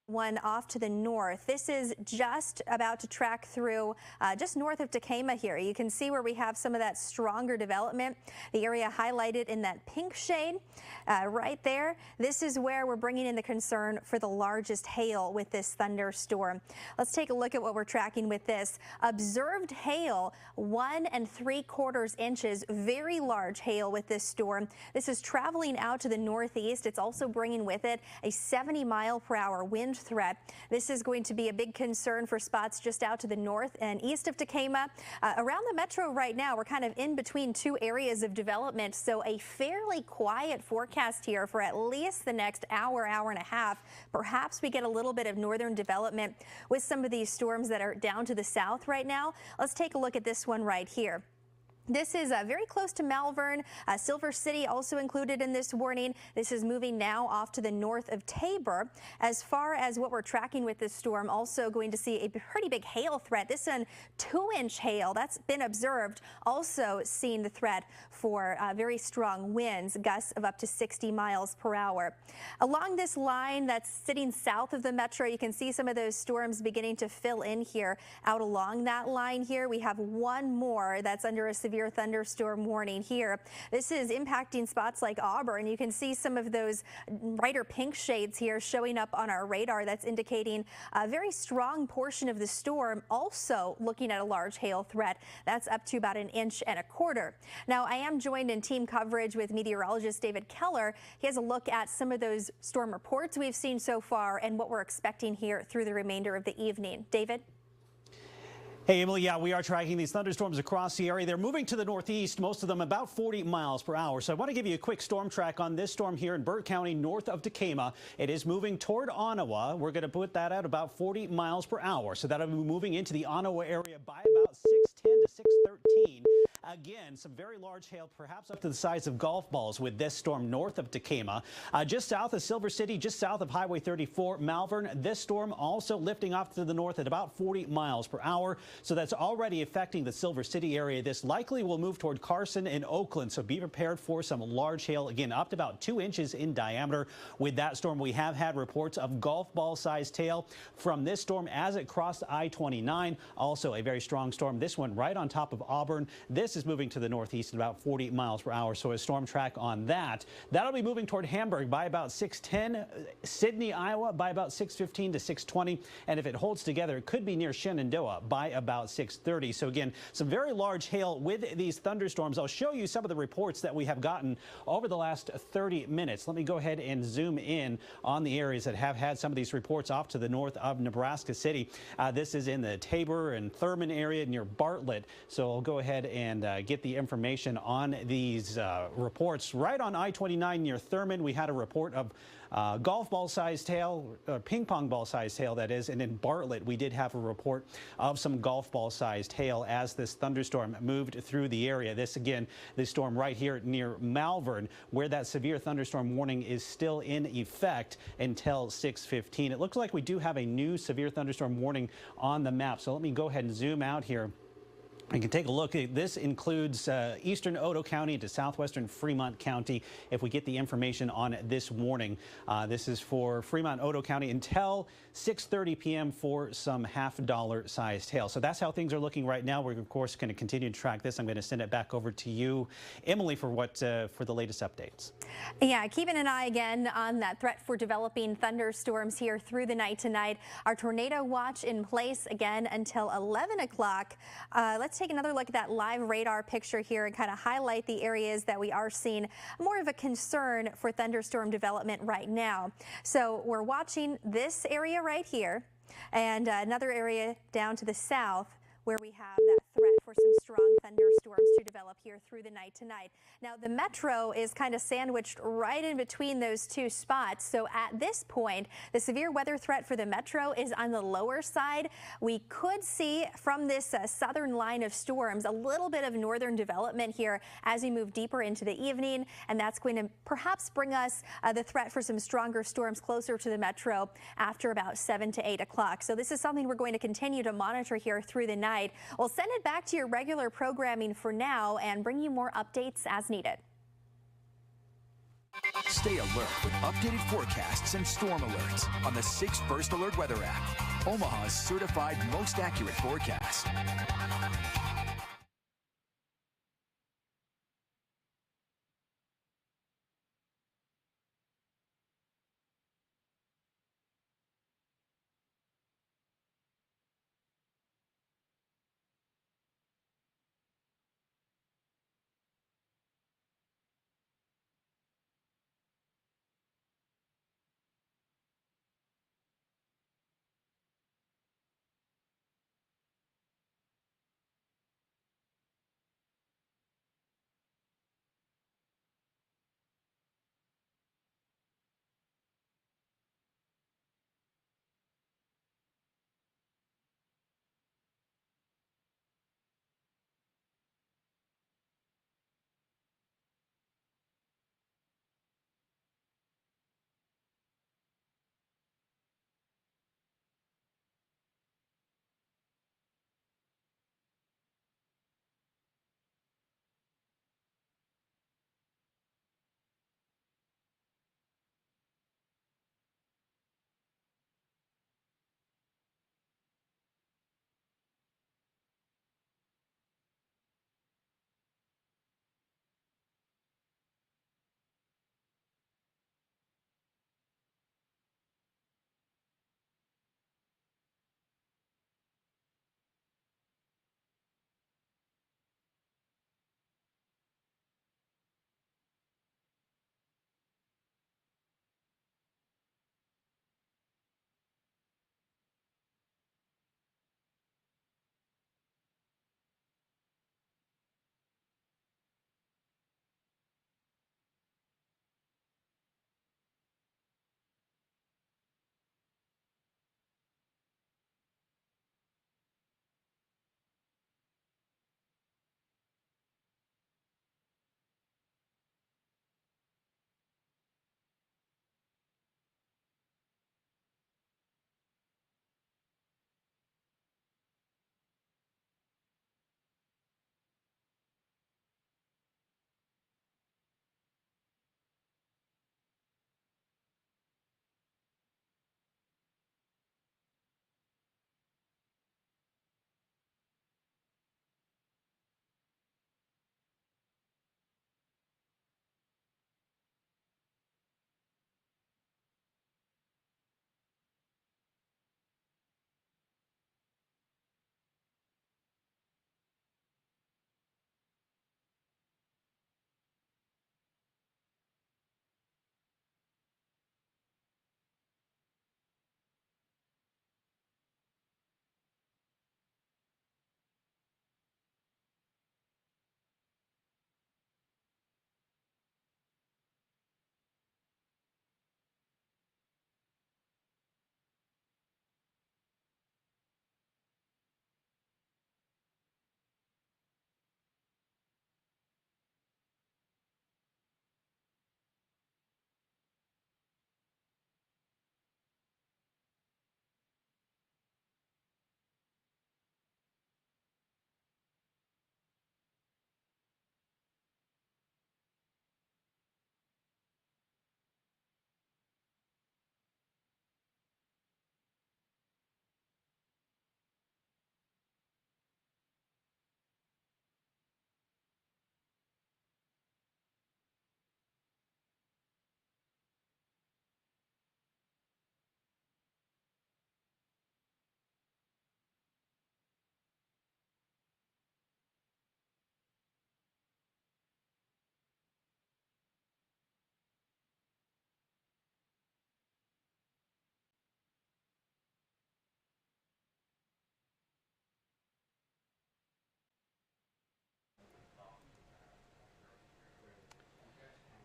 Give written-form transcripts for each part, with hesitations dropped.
One off to the north. This is just about to track through just north of Tekamah here. You can see where we have some of that stronger development. The area highlighted in that pink shade right there. This is where we're bringing in the concern for the largest hail with this thunderstorm. Let's take a look at what we're tracking with this. Observed hail 1 3/4 inches. Very large hail with this storm. This is traveling out to the northeast. It's also bringing with it a 70-mile-per-hour wind threat. This is going to be a big concern for spots just out to the north and east of Tekamah. Around the metro right now, we're kind of in between two areas of development, so a fairly quiet forecast here for at least the next hour, hour and a half. Perhaps we get a little bit of northern development with some of these storms that are down to the south right now. Let's take a look at this one right here. This is very close to Malvern. Silver City also included in this warning. This is moving now off to the north of Tabor. As far as what we're tracking with this storm, also going to see a pretty big hail threat. This is 2-inch hail that's been observed. Also seeing the threat for very strong winds, gusts of up to 60 miles per hour. Along this line that's sitting south of the metro, you can see some of those storms beginning to fill in here. Out along that line here, we have one more that's under a severe thunderstorm warning here. This is impacting spots like Auburn. You can see some of those brighter pink shades here showing up on our radar. That's indicating a very strong portion of the storm. Also looking at a large hail threat. That's up to about 1.25 inches. Now, I am joined in team coverage with meteorologist David Keller. He has a look at some of those storm reports we've seen so far and what we're expecting here through the remainder of the evening. David? Hey, Emily, yeah, we are tracking these thunderstorms across the area. They're moving to the northeast, most of them about 40 miles per hour. So I want to give you a quick storm track on this storm here in Burt County, north of Tekamah. It is moving toward Onawa. We're going to put that at about 40 miles per hour. So that'll be moving into the Onawa area by about 6:10 to 6:13. Again, some very large hail, perhaps up to the size of golf balls with this storm north of Tekamah. Just south of Silver City, just south of Highway 34, Malvern. This storm also lifting off to the north at about 40 miles per hour. So that's already affecting the Silver City area. This likely will move toward Carson and Oakland. So be prepared for some large hail, again, up to about 2 inches in diameter. With that storm, we have had reports of golf ball sized hail from this storm as it crossed I-29. Also a very strong storm. This one right on top of Auburn. This is moving to the northeast at about 40 miles per hour. So a storm track on that. That'll be moving toward Hamburg by about 6:10, Sydney, Iowa by about 6:15 to 6:20. And if it holds together, it could be near Shenandoah by about 6:30. So again, some very large hail with these thunderstorms. I'll show you some of the reports that we have gotten over the last 30 minutes. Let me go ahead and zoom in on the areas that have had some of these reports off to the north of Nebraska City. This is in the Tabor and Thurman area near Bartlett. So I'll go ahead and get the information on these reports. Right on I-29 near Thurman, we had a report of golf ball sized hail, ping pong ball sized hail, that is. And in Bartlett, we did have a report of some golf ball sized hail as this thunderstorm moved through the area. This, again, this storm right here near Malvern, where that severe thunderstorm warning is still in effect until 6:15. It looks like we do have a new severe thunderstorm warning on the map. So let me go ahead and zoom out here. You can take a look. This includes eastern Otoe County to southwestern Fremont County. If we get the information on this warning, this is for Fremont, Otoe County until 6:30 p.m. for some $half sized hail. So that's how things are looking right now. We're, of course, going to continue to track this. I'm going to send it back over to you, Emily, for for the latest updates. Yeah, keeping an eye again on that threat for developing thunderstorms here through the night tonight. Our tornado watch in place again until 11 o'clock. Let's take another look at that live radar picture here and kind of highlight the areas that we are seeing more of a concern for thunderstorm development right now. So we're watching this area right here and another area down to the south where we have that threat for some strong thunderstorms to develop here through the night tonight. Now, the metro is kind of sandwiched right in between those two spots. So at this point, the severe weather threat for the metro is on the lower side. We could see from this southern line of storms a little bit of northern development here as we move deeper into the evening, and that's going to perhaps bring us the threat for some stronger storms closer to the metro after about 7 to 8 o'clock. So this is something we're going to continue to monitor here through the night. We'll send it back to your regular programming for now and bring you more updates as needed. Stay alert with updated forecasts and storm alerts on the 6 First Alert Weather app, Omaha's certified most accurate forecast.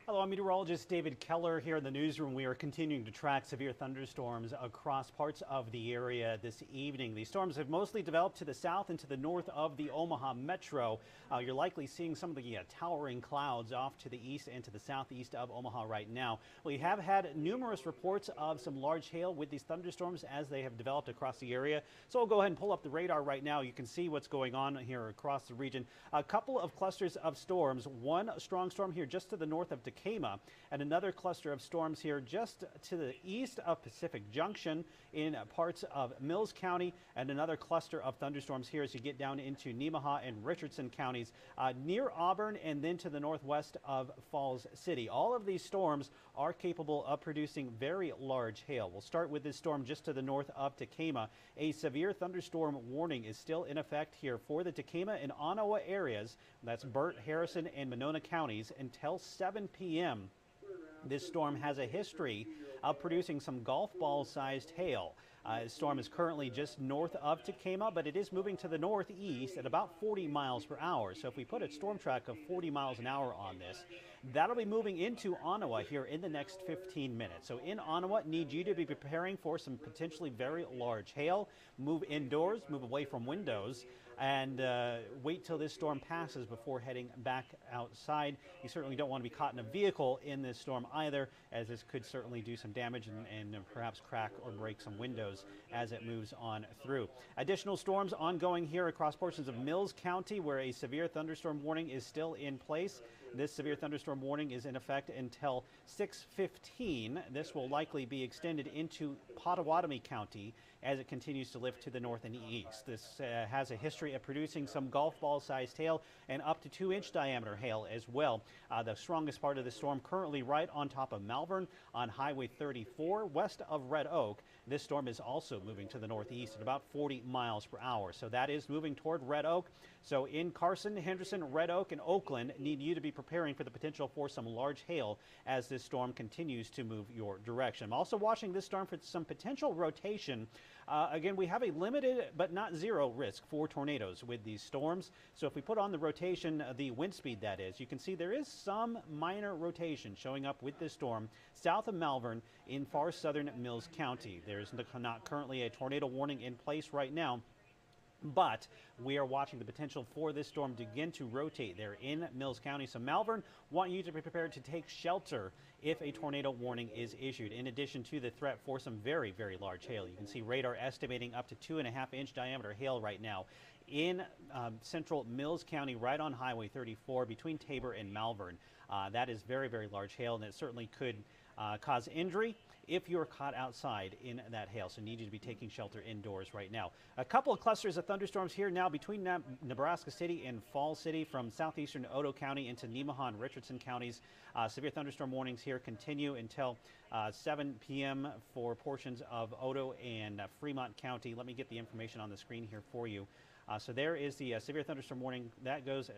Hello, I'm meteorologist David Keller here in the newsroom. We are continuing to track severe thunderstorms across parts of the area this evening. These storms have mostly developed to the south and to the north of the Omaha metro. You're likely seeing some of the towering clouds off to the east and to the southeast of Omaha right now. We have had numerous reports of some large hail with these thunderstorms as they have developed across the area. So I'll go ahead and pull up the radar right now. You can see what's going on here across the region. A couple of clusters of storms. One strong storm here just to the north of Decatur. Tekamah, and another cluster of storms here just to the east of Pacific Junction in parts of Mills County, and another cluster of thunderstorms here as you get down into Nemaha and Richardson counties near Auburn and then to the northwest of Falls City. All of these storms are capable of producing very large hail. We'll start with this storm just to the north of Tekamah. A severe thunderstorm warning is still in effect here for the Tekamah and Onawa areas. That's Burt, Harrison, and Monona counties until 7 p.m. This storm has a history of producing some golf ball sized hail. The storm is currently just north of Tekamah, but it is moving to the northeast at about 40 miles per hour. So if we put a storm track of 40 miles an hour on this, that'll be moving into Onawa here in the next 15 minutes. So in Onawa, need you to be preparing for some potentially very large hail. Move indoors, move away from windows, and wait till this storm passes before heading back outside. You certainly don't want to be caught in a vehicle in this storm either, as this could certainly do some damage and perhaps crack or break some windows as it moves on through. Additional storms ongoing here across portions of Mills County, where a severe thunderstorm warning is still in place. This severe thunderstorm warning is in effect until 6:15. This will likely be extended into Pottawatomie County as it continues to lift to the north and east. This has a history of producing some golf ball sized hail and up to 2-inch diameter hail as well. The strongest part of the storm currently right on top of Malvern on Highway 34 west of Red Oak. This storm is also moving to the northeast at about 40 miles per hour. So that is moving toward Red Oak. So in Carson, Henderson, Red Oak, and Oakland, need you to be preparing for the potential for some large hail as this storm continues to move your direction. I'm also watching this storm for some potential rotation. Again, we have a limited but not zero risk for tornadoes with these storms. So if we put on the rotation, the wind speed that is, you can see there is some minor rotation showing up with this storm south of Malvern in far southern Mills County. There's not currently a tornado warning in place right now, but we are watching the potential for this storm to begin to rotate there in Mills County. So Malvern, want you to be prepared to take shelter if a tornado warning is issued, in addition to the threat for some very, very large hail. You can see radar estimating up to 2.5-inch diameter hail right now in central Mills County, right on Highway 34 between Tabor and Malvern. That is very, very large hail, and it certainly could cause injury if you're caught outside in that hail. So need you to be taking shelter indoors right now. A couple of clusters of thunderstorms here now between Nebraska City and Falls City from southeastern Otoe County into Nemaha and Richardson counties. Severe thunderstorm warnings here continue until 7 p.m. for portions of Otoe and Fremont County. Let me get the information on the screen here for you. So there is the severe thunderstorm warning that goes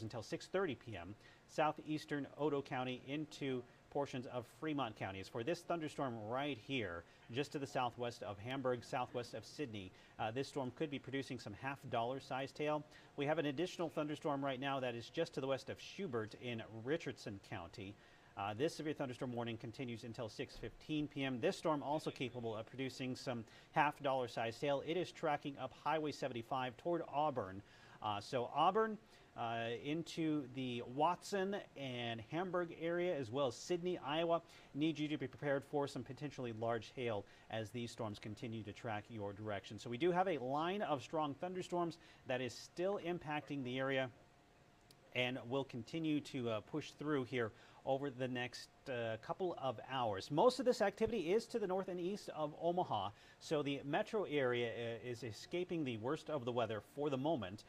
until 6:30 p.m. southeastern Otoe County into portions of Fremont County. As for this thunderstorm right here, just to the southwest of Hamburg, southwest of Sydney, this storm could be producing some half-dollar sized hail. We have an additional thunderstorm right now that is just to the west of Schubert in Richardson County. This severe thunderstorm warning continues until 6:15 p.m. This storm also capable of producing some half-dollar sized hail. It is tracking up Highway 75 toward Auburn. So Auburn into the Watson and Hamburg area, as well as Sydney, Iowa, need you to be prepared for some potentially large hail as these storms continue to track your direction. So we do have a line of strong thunderstorms that is still impacting the area and will continue to push through here over the next couple of hours. Most of this activity is to the north and east of Omaha, so the metro area is escaping the worst of the weather for the moment.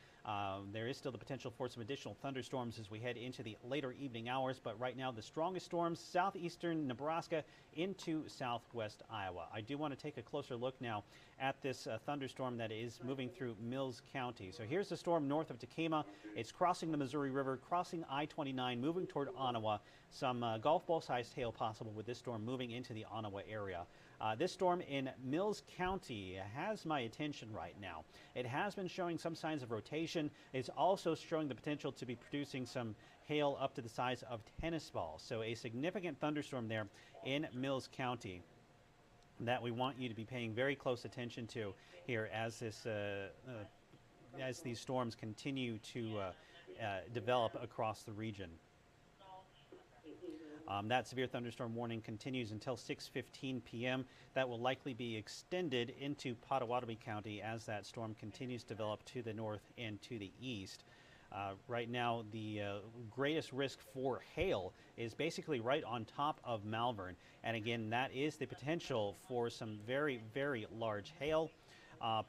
There is still the potential for some additional thunderstorms as we head into the later evening hours, but right now the strongest storms southeastern Nebraska into southwest Iowa. I do want to take a closer look now at this thunderstorm that is moving through Mills County. So here's the storm north of Tekamah. It's crossing the Missouri River, crossing I-29, moving toward Onawa. Some golf ball sized hail possible with this storm moving into the Onawa area. This storm in Mills County has my attention right now. It has been showing some signs of rotation. It's also showing the potential to be producing some hail up to the size of tennis balls. So a significant thunderstorm there in Mills County that we want you to be paying very close attention to here as this as these storms continue to develop across the region. That severe thunderstorm warning continues until 6:15 p.m. That will likely be extended into Pottawatomie County as that storm continues to develop to the north and to the east. Right now, the greatest risk for hail is basically right on top of Malvern. And again, that is the potential for some very, very large hail.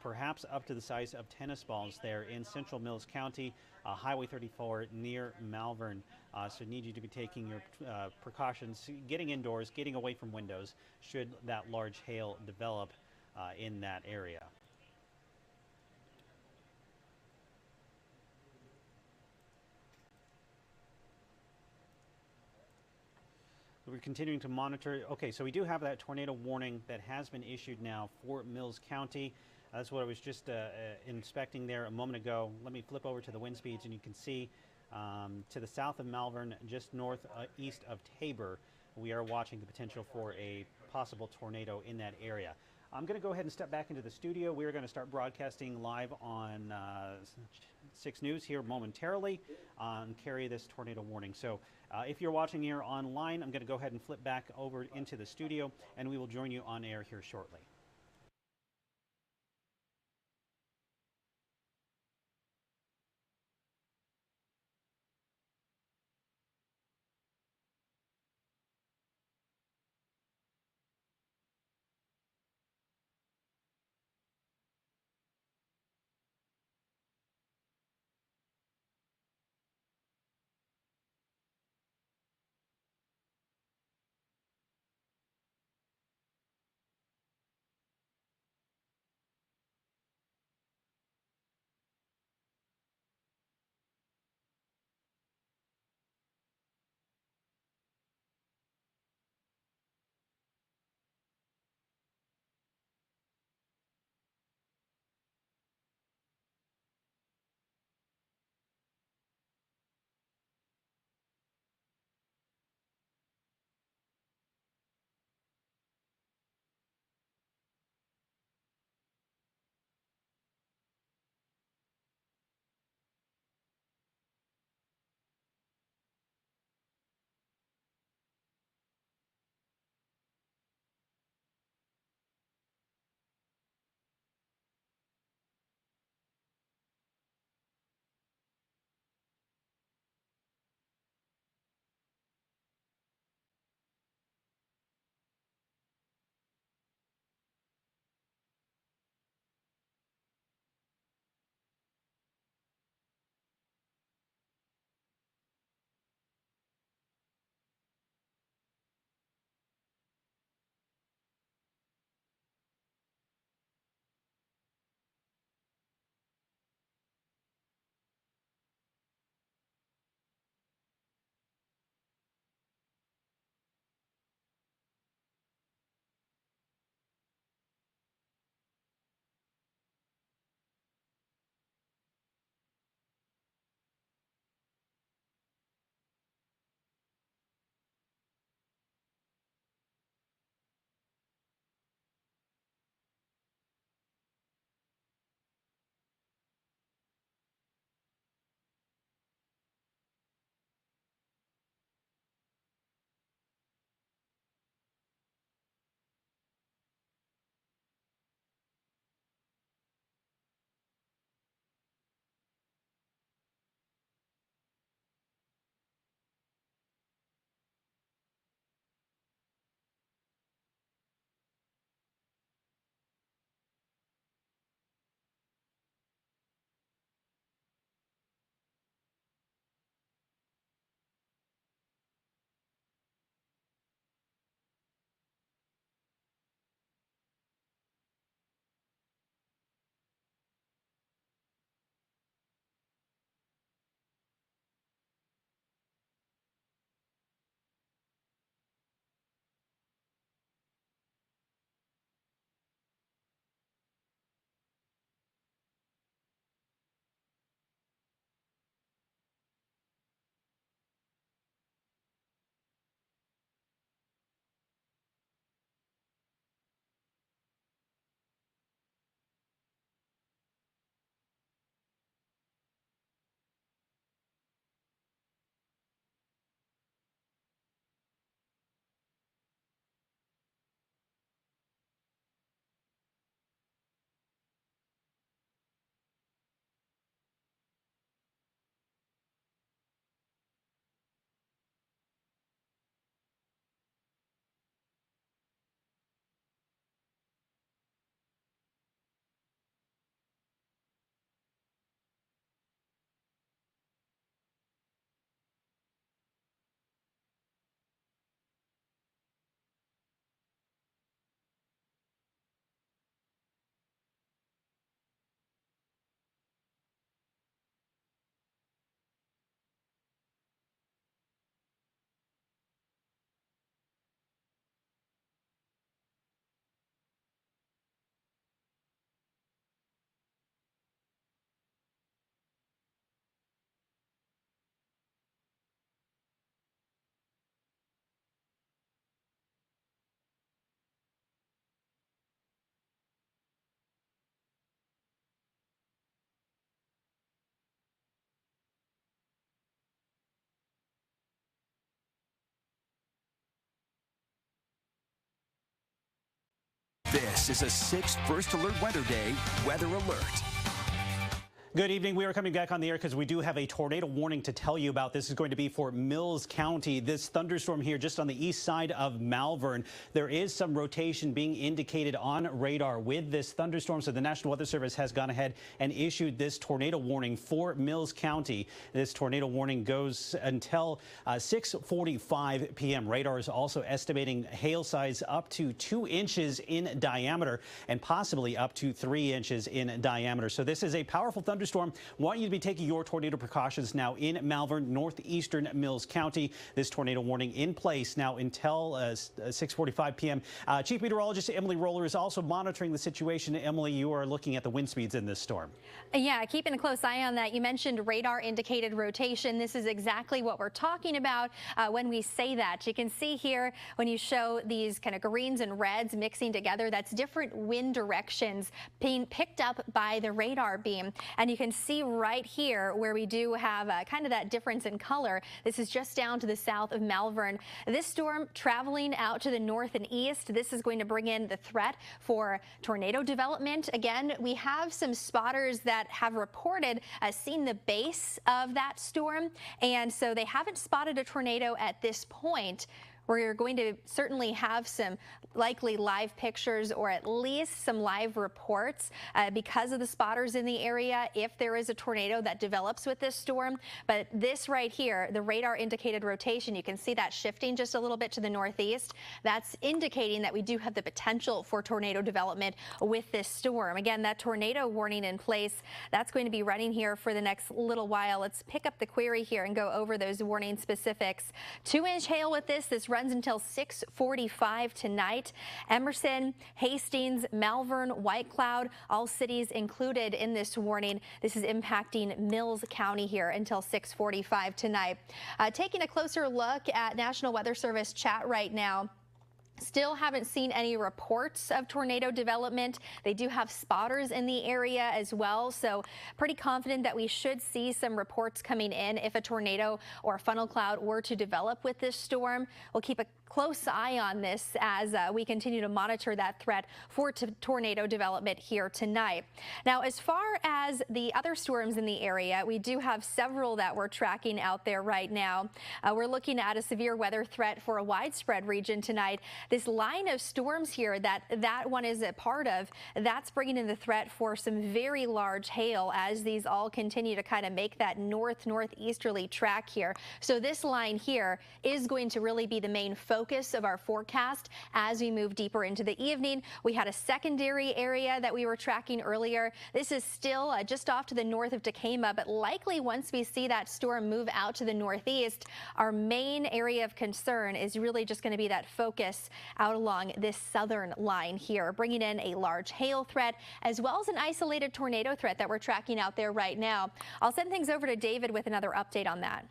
Perhaps up to the size of tennis balls there in central Mills County, Highway 34 near Malvern. So need you to be taking your precautions, getting indoors, getting away from windows should that large hail develop in that area. We're continuing to monitor. Okay, so we do have that tornado warning that has been issued now for Mills County. That's what I was just inspecting there a moment ago. Let me flip over to the wind speeds, and you can see to the south of Malvern, just north east of Tabor, we are watching the potential for a possible tornado in that area. I'm going to go ahead and step back into the studio. We're going to start broadcasting live on 6 News here momentarily and carry this tornado warning. So if you're watching here online, I'm going to go ahead and flip back over into the studio, and we will join you on air here shortly. This is a 6 First Alert Weather Day weather alert. Good evening. We are coming back on the air because we do have a tornado warning to tell you about. This is going to be for Mills County. This thunderstorm here just on the east side of Malvern. There is some rotation being indicated on radar with this thunderstorm. So the National Weather Service has gone ahead and issued this tornado warning for Mills County. This tornado warning goes until 6:45 p.m. Radar is also estimating hail size up to 2 inches in diameter and possibly up to 3 inches in diameter. So this is a powerful thunderstorm. Want you to be taking your tornado precautions now in Malvern, northeastern Mills County. This tornado warning in place now until 6:45 p.m. Chief Meteorologist Emily Roller is also monitoring the situation. Emily, you are looking at the wind speeds in this storm. Yeah, keeping a close eye on that. You mentioned radar indicated rotation. This is exactly what we're talking about when we say that. You can see here when you show these kind of greens and reds mixing together, that's different wind directions being picked up by the radar beam. And you can see right here where we do have kind of that difference in color. This is just down to the south of Malvern. This storm traveling out to the north and east. This is going to bring in the threat for tornado development. Again, we have some spotters that have reported seeing the base of that storm, and so they haven't spotted a tornado at this point. We're going to certainly have some likely live pictures or at least some live reports because of the spotters in the area if there is a tornado that develops with this storm. But this right here, the radar indicated rotation, you can see that shifting just a little bit to the northeast. That's indicating that we do have the potential for tornado development with this storm. Again, that tornado warning in place, that's going to be running here for the next little while. Let's pick up the query here and go over those warning specifics. 2-inch hail with this. This runs until 6:45 tonight. Emerson, Hastings, Malvern, White Cloud, all cities included in this warning. This is impacting Mills County here until 6:45 tonight. Taking a closer look at National Weather Service chat right now. Still haven't seen any reports of tornado development. They do have spotters in the area as well, so pretty confident that we should see some reports coming in if a tornado or a funnel cloud were to develop with this storm. We'll keep a close eye on this as we continue to monitor that threat for tornado development here tonight. Now, as far as the other storms in the area, we do have several that we're tracking out there right now. We're looking at a severe weather threat for a widespread region tonight. This line of storms here that one is a part of, that's bringing in the threat for some very large hail as these all continue to kind of make that northeasterly track here. So this line here is going to really be the main focus of our forecast as we move deeper into the evening. We had a secondary area that we were tracking earlier. This is still just off to the north of Tekamah, but likely once we see that storm move out to the northeast, our main area of concern is really just going to be that focus out along this southern line here, bringing in a large hail threat as well as an isolated tornado threat that we're tracking out there right now. I'll send things over to David with another update on that.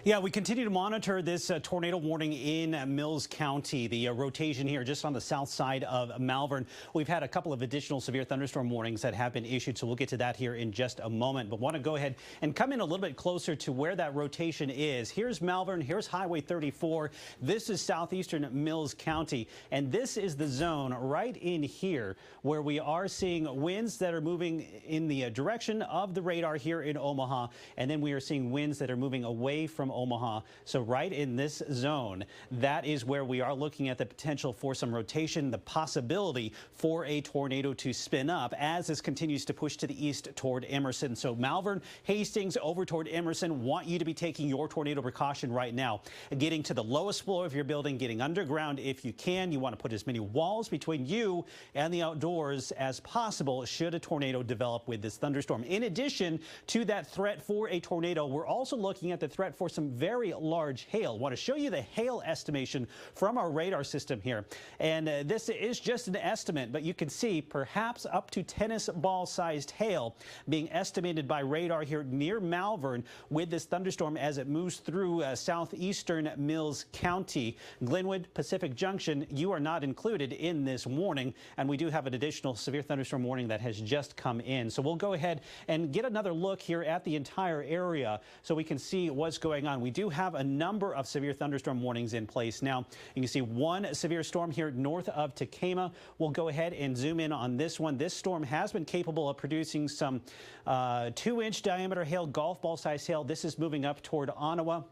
Yeah, we continue to monitor this tornado warning in Mills County. The rotation here just on the south side of Malvern. We've had a couple of additional severe thunderstorm warnings that have been issued, so we'll get to that here in just a moment. But want to go ahead and come in a little bit closer to where that rotation is. Here's Malvern, here's Highway 34. This is southeastern Mills County, and this is the zone right in here where we are seeing winds that are moving in the direction of the radar here in Omaha, and then we are seeing winds that are moving away from Omaha. So right in this zone, that is where we are looking at the potential for some rotation, the possibility for a tornado to spin up as this continues to push to the east toward Emerson. So Malvern, Hastings over toward Emerson, want you to be taking your tornado precaution right now. Getting to the lowest floor of your building, getting underground if you can. You want to put as many walls between you and the outdoors as possible should a tornado develop with this thunderstorm. In addition to that threat for a tornado, we're also looking at the threat for some very large hail. Want to show you the hail estimation from our radar system here. And this is just an estimate, but you can see perhaps up to tennis ball sized hail being estimated by radar here near Malvern with this thunderstorm as it moves through southeastern Mills County. Glenwood, Pacific Junction, you are not included in this warning, and we do have an additional severe thunderstorm warning that has just come in. So we'll go ahead and get another look here at the entire area so we can see what's going on. on, we do have a number of severe thunderstorm warnings in place. Now, you can see one severe storm here north of Tekamah. We'll go ahead and zoom in on this one. This storm has been capable of producing some 2-inch diameter hail, golf ball size hail. This is moving up toward Ottawa.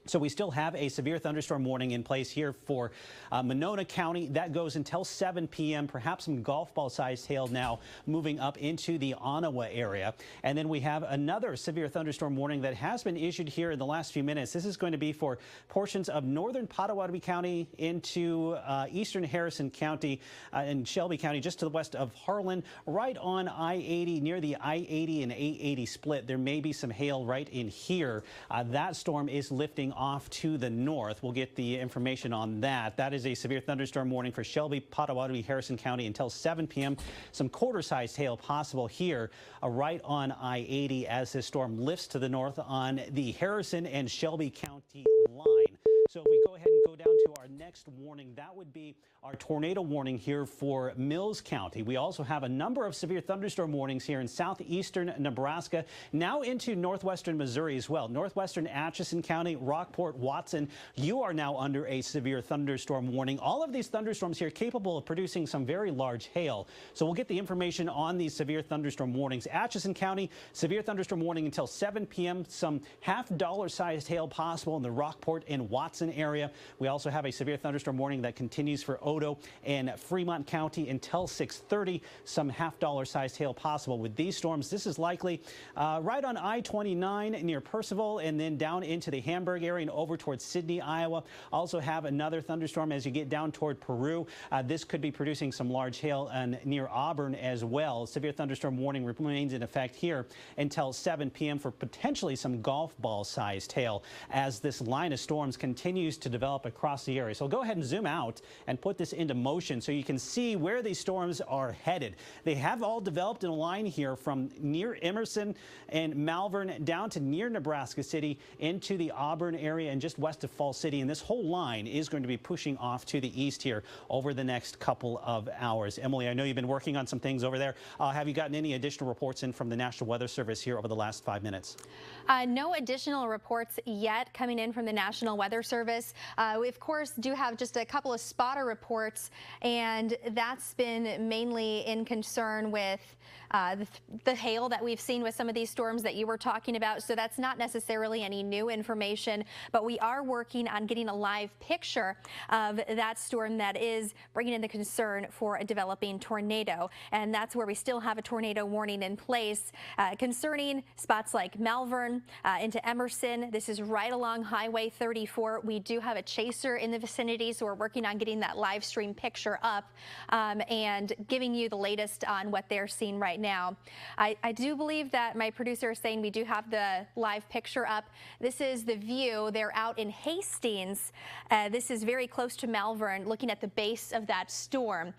So we still have a severe thunderstorm warning in place here for Monona County. That goes until 7 p.m. Perhaps some golf ball sized hail now moving up into the Ottawa area. And then we have another severe thunderstorm warning that has been issued here in the last few minutes. This is going to be for portions of northern Pottawatomie County into eastern Harrison County and Shelby County, just to the west of Harlan, right on I-80, near the I-80 and 880 split. There may be some hail right in here. That storm is lifting off to the north. We'll get the information on that. That is a severe thunderstorm warning for Shelby, Pottawatomie, Harrison County until 7 p.m. Some quarter-sized hail possible here right on I-80 as this storm lifts to the north on the Harrison and Shelby County line. So if we go ahead and go down to our next warning, that would be our tornado warning here for Mills County. We also have a number of severe thunderstorm warnings here in southeastern Nebraska, now into northwestern Missouri as well. Northwestern Atchison County, Rockport, Watson, you are now under a severe thunderstorm warning. All of these thunderstorms here capable of producing some very large hail. So we'll get the information on these severe thunderstorm warnings. Atchison County, severe thunderstorm warning until 7 p.m. Some half-dollar sized hail possible in the Rockport and Watson area. We also have a severe thunderstorm warning that continues for Odo and Fremont County until 6:30. Some half-dollar sized hail possible with these storms. This is likely right on I-29 near Percival and then down into the Hamburg area and over towards Sidney, Iowa. Also have another thunderstorm as you get down toward Peru. This could be producing some large hail near Auburn as well. Severe thunderstorm warning remains in effect here until 7 p.m. for potentially some golf ball sized hail as this line of storms continues to develop across the area. So go ahead and zoom out and put this into motion so you can see where these storms are headed. They have all developed in a line here from near Emerson and Malvern down to near Nebraska City into the Auburn area and just west of Falls City. And this whole line is going to be pushing off to the east here over the next couple of hours. Emily, I know you've been working on some things over there. Have you gotten any additional reports in from the National Weather Service here over the last 5 minutes? No additional reports yet coming in from the National Weather Service. We, of course, do have just a couple of spotter reports, and that's been mainly in concern with the hail that we've seen with some of these storms that you were talking about. So that's not necessarily any new information, but we are working on getting a live picture of that storm that is bringing in the concern for a developing tornado. And that's where we still have a tornado warning in place concerning spots like Malvern into Emerson. This is right along Highway 34. We do have a chaser in the vicinity, so we're working on getting that live stream picture up and giving you the latest on what they're seeing right now. I do believe that my producer is saying we do have the live picture up. This is the view. They're out in Hastings. This is very close to Malvern, looking at the base of that storm.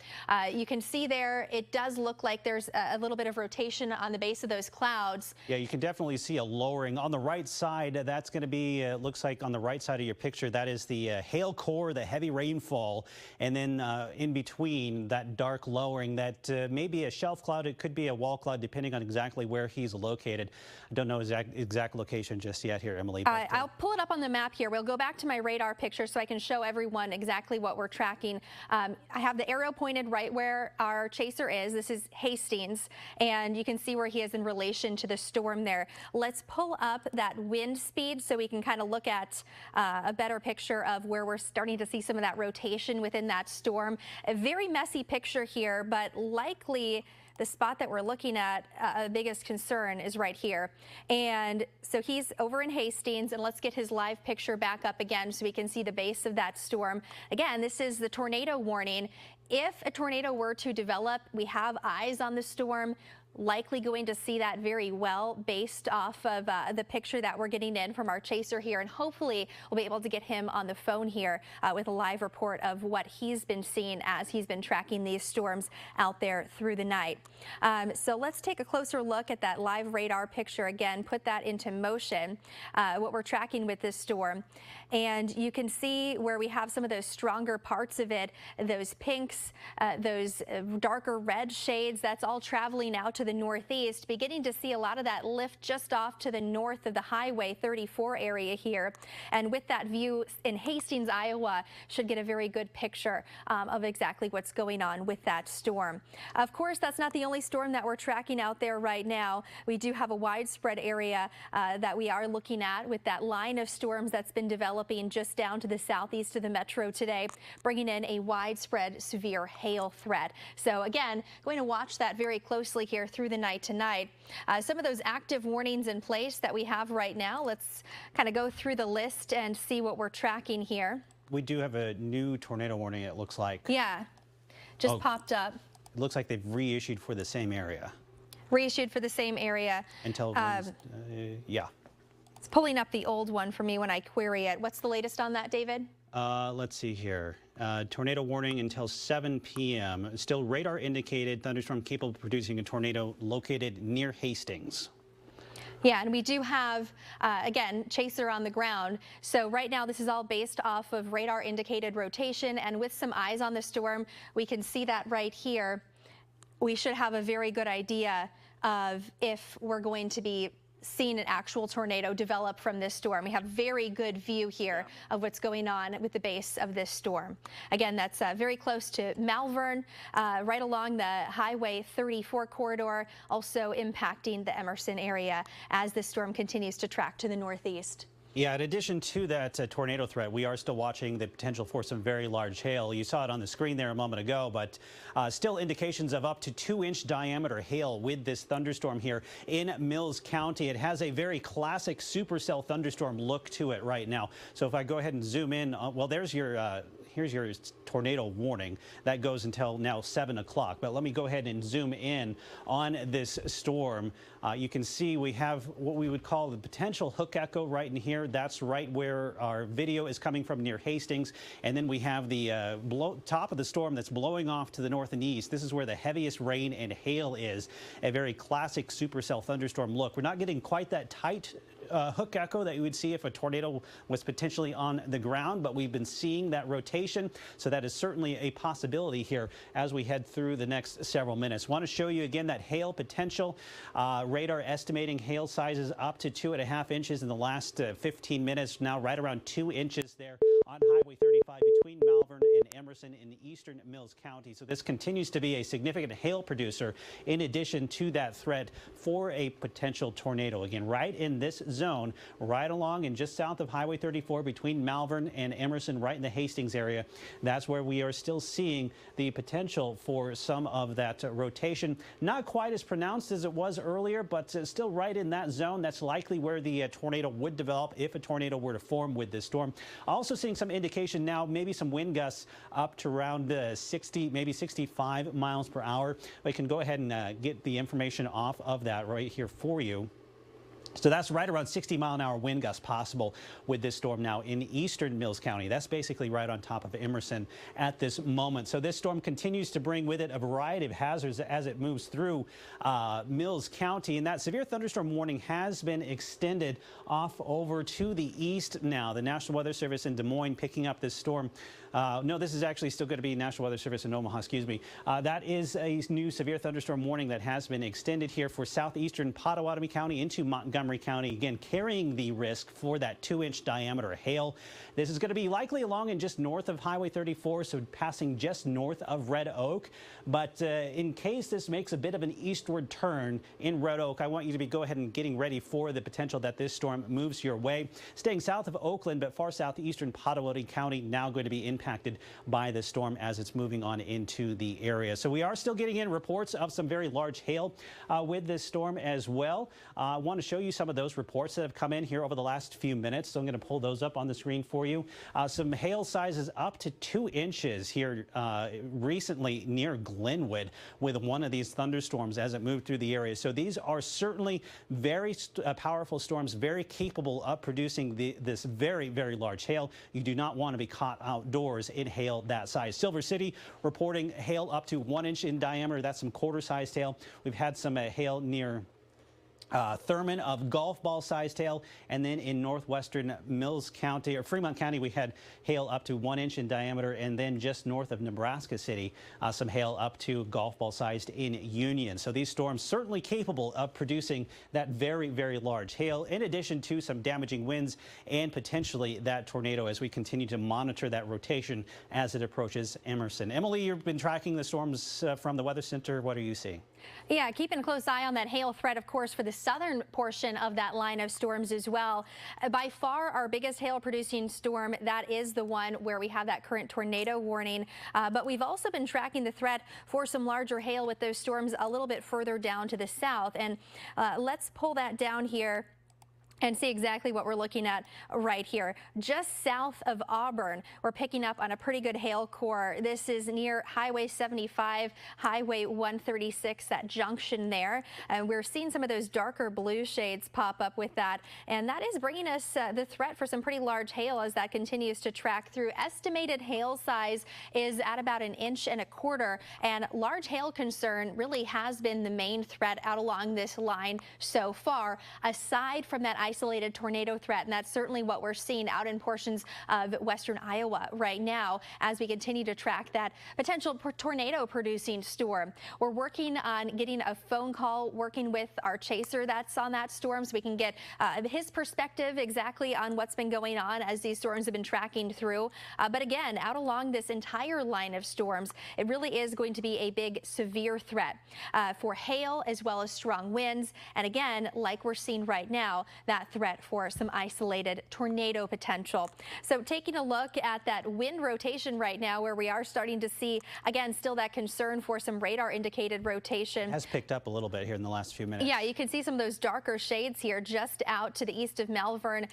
You can see there, it does look like there's a little bit of rotation on the base of those clouds. Yeah, you can definitely see a lowering. On the right side, that's going to be, looks like on the right side of your picture, that is the hail core, the heavy rainfall, and then in between that dark lowering that may be a shelf cloud, it could be a wall cloud depending on exactly where he's located. I don't know exact location just yet here, Emily. But, I'll pull it up on the map here. We'll go back to my radar picture so I can show everyone exactly what we're tracking. I have the arrow pointed right where our chaser is. This is Hastings, and you can see where he is in relation to the storm there. Let's pull up that wind speed so we can kind of look at a better picture of where we're starting to see some of that rotation within that storm. A very messy picture here, but likely the spot that we're looking at, biggest concern is right here. And so he's over in Hastings, and let's get his live picture back up again so we can see the base of that storm. Again, this is the tornado warning. If a tornado were to develop, we have eyes on the storm. Likely going to see that very well based off of the picture that we're getting in from our chaser here, and hopefully we'll be able to get him on the phone here with a live report of what he's been seeing as he's been tracking these storms out there through the night. So let's take a closer look at that live radar picture again, put that into motion, what we're tracking with this storm. And you can see where we have some of those stronger parts of it, those pinks, those darker red shades, that's all traveling out to to the northeast, beginning to see a lot of that lift just off to the north of the Highway 34 area here. And with that view in Hastings, Iowa, should get a very good picture of exactly what's going on with that storm. Of course, that's not the only storm that we're tracking out there right now. We do have a widespread area that we are looking at with that line of storms that's been developing just down to the southeast of the metro today, bringing in a widespread severe hail threat. So again, going to watch that very closely here through the night tonight. Some of those active warnings in place that we have right now, let's kind of go through the list and see what we're tracking here. We do have a new tornado warning, it looks like. Yeah, just popped up. It looks like they've reissued for the same area. Reissued for the same area. Until, yeah. It's pulling up the old one for me when I query it. What's the latest on that, David? Let's see here. Tornado warning until 7 p.m. Still radar indicated thunderstorm capable of producing a tornado located near Hastings. Yeah, and we do have, again, chaser on the ground. So right now, this is all based off of radar indicated rotation, and with some eyes on the storm, we can see that right here. We should have a very good idea of if we're going to be seeing an actual tornado develop from this storm. We have very good view here of what's going on with the base of this storm. Again, that's very close to Malvern, right along the Highway 34 corridor, also impacting the Emerson area as this storm continues to track to the northeast. Yeah, in addition to that tornado threat, we are still watching the potential for some very large hail. You saw it on the screen there a moment ago, but still indications of up to 2-inch diameter hail with this thunderstorm here in Mills County. It has a very classic supercell thunderstorm look to it right now. So if I go ahead and zoom in, well, there's your here's your tornado warning. That goes until now 7 o'clock. But let me go ahead and zoom in on this storm. You can see we have what we would call the potential hook echo right in here. That's right where our video is coming from near Hastings. And then we have the top of the storm that's blowing off to the north and east. This is where the heaviest rain and hail is. A very classic supercell thunderstorm look. We're not getting quite that tight hook echo that you would see if a tornado was potentially on the ground, but we've been seeing that rotation, so that is certainly a possibility here as we head through the next several minutes. Want to show you again that hail potential. Radar estimating hail sizes up to 2.5 inches in the last 15 minutes, now right around 2 inches there on Highway 35 between Malvern and Emerson in eastern Mills County. So this continues to be a significant hail producer in addition to that threat for a potential tornado. Again, right in this zone, right along and just south of Highway 34 between Malvern and Emerson, right in the Hastings area. That's where we are still seeing the potential for some of that rotation. Not quite as pronounced as it was earlier, but still right in that zone. That's likely where the tornado would develop if a tornado were to form with this storm. Also seeing some indication now, maybe some wind gusts up to around 60, maybe 65 miles per hour. We can go ahead and get the information off of that right here for you. So that's right around 60-mile-an-hour wind gusts possible with this storm now in eastern Mills County. That's basically right on top of Emerson at this moment. So this storm continues to bring with it a variety of hazards as it moves through Mills County. And that severe thunderstorm warning has been extended off over to the east now. The National Weather Service in Des Moines picking up this storm. No, this is actually still going to be National Weather Service in Omaha, excuse me. That is a new severe thunderstorm warning that has been extended here for southeastern Pottawatomie County into Montgomery County, again carrying the risk for that 2-inch diameter hail. This is going to be likely along and just north of Highway 34, so passing just north of Red Oak. But in case this makes a bit of an eastward turn in Red Oak, I want you to go ahead and getting ready for the potential that this storm moves your way. Staying south of Oakland, but far southeastern Pottawatomie County now going to be impacted by the storm as it's moving on into the area. So we are still getting in reports of some very large hail with this storm as well. I want to show you some of those reports that have come in here over the last few minutes. So I'm going to pull those up on the screen for you. Some hail sizes up to 2 inches here recently near Glenwood with one of these thunderstorms as it moved through the area. So these are certainly very powerful storms, very capable of producing this very, very large hail. You do not want to be caught outdoors in hail that size. Silver City reporting hail up to 1 inch in diameter. That's some quarter-sized hail. We've had some hail near Thurman of golf ball sized hail, and then in northwestern Mills County or Fremont County we had hail up to 1 inch in diameter, and then just north of Nebraska City some hail up to golf ball sized in Union. So these storms certainly capable of producing that very, very large hail, in addition to some damaging winds and potentially that tornado as we continue to monitor that rotation as it approaches Emerson. Emily, you've been tracking the storms from the Weather Center. What are you seeing? Yeah, keeping a close eye on that hail threat, of course, for the southern portion of that line of storms as well. By far, our biggest hail producing storm, that is the one where we have that current tornado warning. But we've also been tracking the threat for some larger hail with those storms a little bit further down to the south. And let's pull that down here and see exactly what we're looking at right here. Just south of Auburn, we're picking up on a pretty good hail core. This is near Highway 75, Highway 136, that junction there. And we're seeing some of those darker blue shades pop up with that. And that is bringing us the threat for some pretty large hail as that continues to track through. Estimated hail size is at about 1.25 inches. And large hail concern really has been the main threat out along this line so far, aside from that isolated tornado threat, and that's certainly what we're seeing out in portions of western Iowa right now as we continue to track that potential tornado producing storm. We're working on getting a phone call, working with our chaser that's on that storm so we can get his perspective exactly on what's been going on as these storms have been tracking through. But again, out along this entire line of storms, it really is going to be a big severe threat for hail as well as strong winds. And again, like we're seeing right now, that threat for some isolated tornado potential. So taking a look at that wind rotation right now, where we are starting to see, again, still that concern for some radar indicated rotation. It has picked up a little bit here in the last few minutes. Yeah, you can see some of those darker shades here just out to the east of Malvern,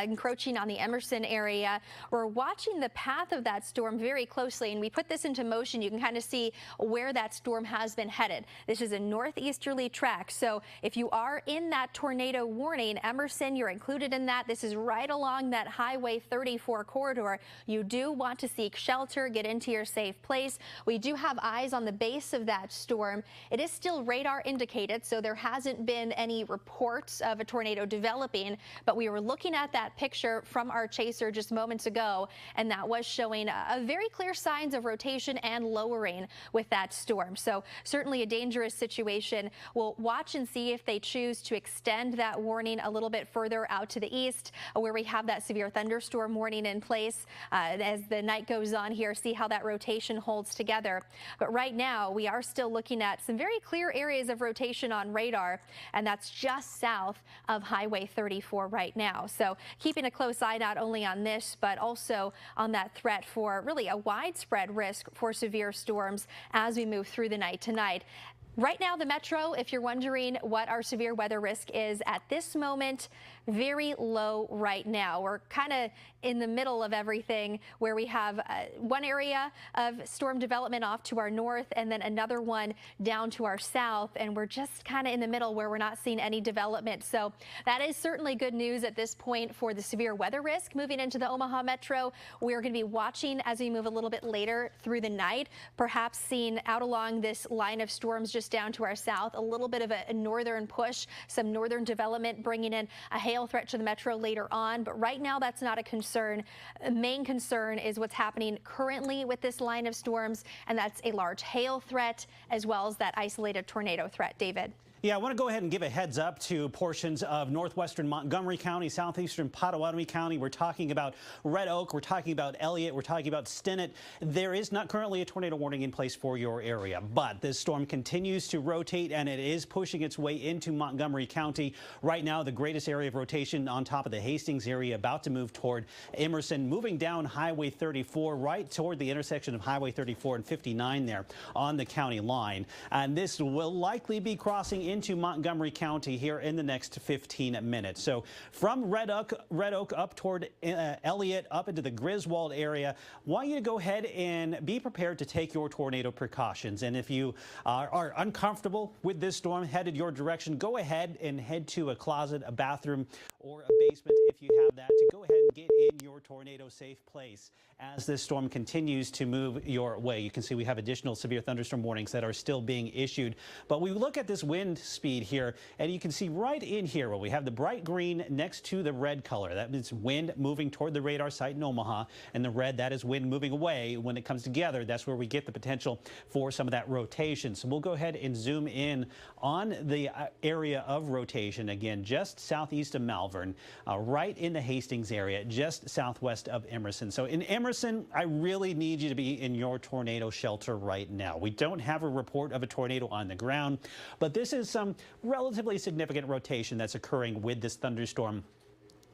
encroaching on the Emerson area. We're watching the path of that storm very closely, and we put this into motion. You can kind of see where that storm has been headed. This is a northeasterly track. So if you are in that tornado warning, Emerson, you're included in that. This is right along that Highway 34 corridor. You do want to seek shelter, get into your safe place. We do have eyes on the base of that storm. It is still radar indicated, so there hasn't been any reports of a tornado developing, but we were looking at that picture from our chaser just moments ago, and that was showing a very clear signs of rotation and lowering with that storm. So certainly a dangerous situation. We'll watch and see if they choose to extend that warning a little bit further out to the east, where we have that severe thunderstorm warning in place as the night goes on here, see how that rotation holds together. But right now we are still looking at some very clear areas of rotation on radar, and that's just south of Highway 34 right now. So keeping a close eye not only on this, but also on that threat for really a widespread risk for severe storms as we move through the night tonight. Right now, the metro, if you're wondering what our severe weather risk is at this moment, very low right now. We're kind of in the middle of everything, where we have one area of storm development off to our north and then another one down to our south, and we're just kind of in the middle where we're not seeing any development. So that is certainly good news at this point for the severe weather risk moving into the Omaha metro. We're going to be watching as we move a little bit later through the night, perhaps seeing out along this line of storms just down to our south a little bit of a northern push, some northern development bringing in a hail threat to the metro later on. But right now, that's not a concern. The main concern is what's happening currently with this line of storms, and that's a large hail threat as well as that isolated tornado threat. David. Yeah, I want to go ahead and give a heads up to portions of northwestern Montgomery County, southeastern Pottawatomie County. We're talking about Red Oak. We're talking about Elliott. We're talking about Stinnett. There is not currently a tornado warning in place for your area, but this storm continues to rotate, and it is pushing its way into Montgomery County. Right now, the greatest area of rotation on top of the Hastings area, about to move toward Emerson, moving down Highway 34, right toward the intersection of Highway 34 and 59 there on the county line. And this will likely be crossing into Montgomery County here in the next 15 minutes. So from Red Oak up toward Elliott, up into the Griswold area, want you to go ahead and be prepared to take your tornado precautions. And if you are uncomfortable with this storm headed your direction, go ahead and head to a closet, a bathroom, or a basement if you have that, to go ahead and get in your tornado safe place as this storm continues to move your way. You can see we have additional severe thunderstorm warnings that are still being issued. But we look at this wind speed here, and you can see right in here where we have the bright green next to the red color. That means wind moving toward the radar site in Omaha, and the red, that is wind moving away. When it comes together, that's where we get the potential for some of that rotation. So we'll go ahead and zoom in on the area of rotation again, just southeast of Malvern, right in the Hastings area, just southwest of Emerson. So in Emerson, I really need you to be in your tornado shelter right now. We don't have a report of a tornado on the ground, but this is some relatively significant rotation that's occurring with this thunderstorm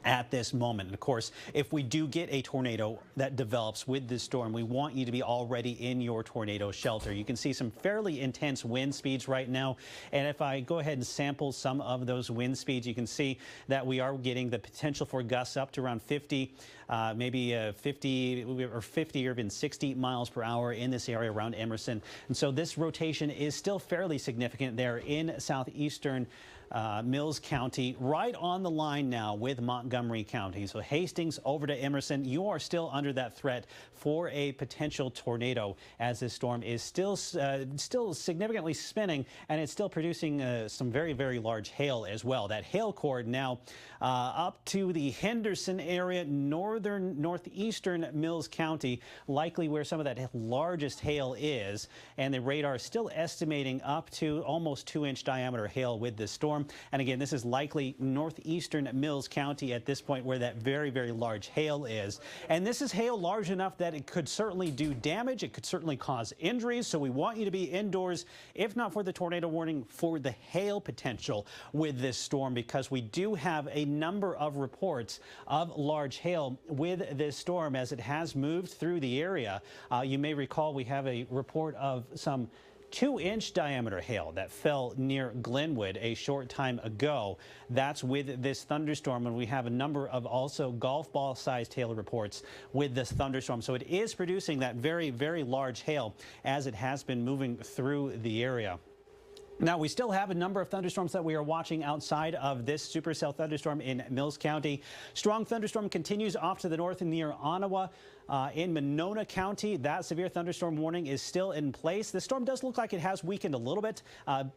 at this moment. And of course, if we do get a tornado that develops with this storm, we want you to be already in your tornado shelter. You can see some fairly intense wind speeds right now. And if I go ahead and sample some of those wind speeds, you can see that we are getting the potential for gusts up to around 50, maybe 50 or even 60 miles per hour in this area around Emerson. And so this rotation is still fairly significant there in southeastern Mills County, right on the line now with Montgomery County. So Hastings over to Emerson, you are still under that threat for a potential tornado as this storm is still significantly spinning, and it's still producing some very, very large hail as well. That hail core now up to the Henderson area, northeastern Mills County, likely where some of that largest hail is, and the radar is still estimating up to almost 2-inch diameter hail with this storm. And again, this is likely northeastern Mills County at this point where that very, very large hail is. And this is hail large enough that it could certainly do damage. It could certainly cause injuries. So we want you to be indoors, if not for the tornado warning, for the hail potential with this storm, because we do have a number of reports of large hail with this storm as it has moved through the area. You may recall we have a report of some 2-inch diameter hail that fell near Glenwood a short time ago. That's with this thunderstorm, and we have a number of also golf ball sized hail reports with this thunderstorm. So it is producing that very, very large hail as it has been moving through the area. Now, we still have a number of thunderstorms that we are watching outside of this supercell thunderstorm in Mills County. Strong thunderstorm continues off to the north and near Ottawa. In Monona County, that severe thunderstorm warning is still in place. The storm does look like it has weakened a little bit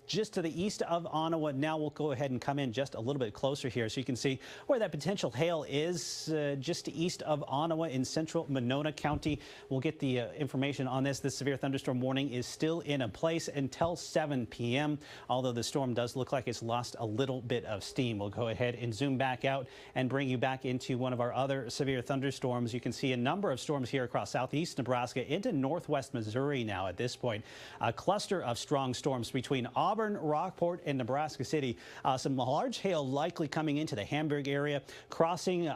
just to the east of Ottawa. Now we'll go ahead and come in just a little bit closer here so you can see where that potential hail is just east of Ottawa in central Monona County. We'll get the information on this. The severe thunderstorm warning is still in place until 7 p.m., although the storm does look like it's lost a little bit of steam. We'll go ahead and zoom back out and bring you back into one of our other severe thunderstorms. You can see a number of storms here across southeast Nebraska into northwest Missouri now at this point. A cluster of strong storms between Auburn, Rockport, and Nebraska City. Some large hail likely coming into the Hamburg area, crossing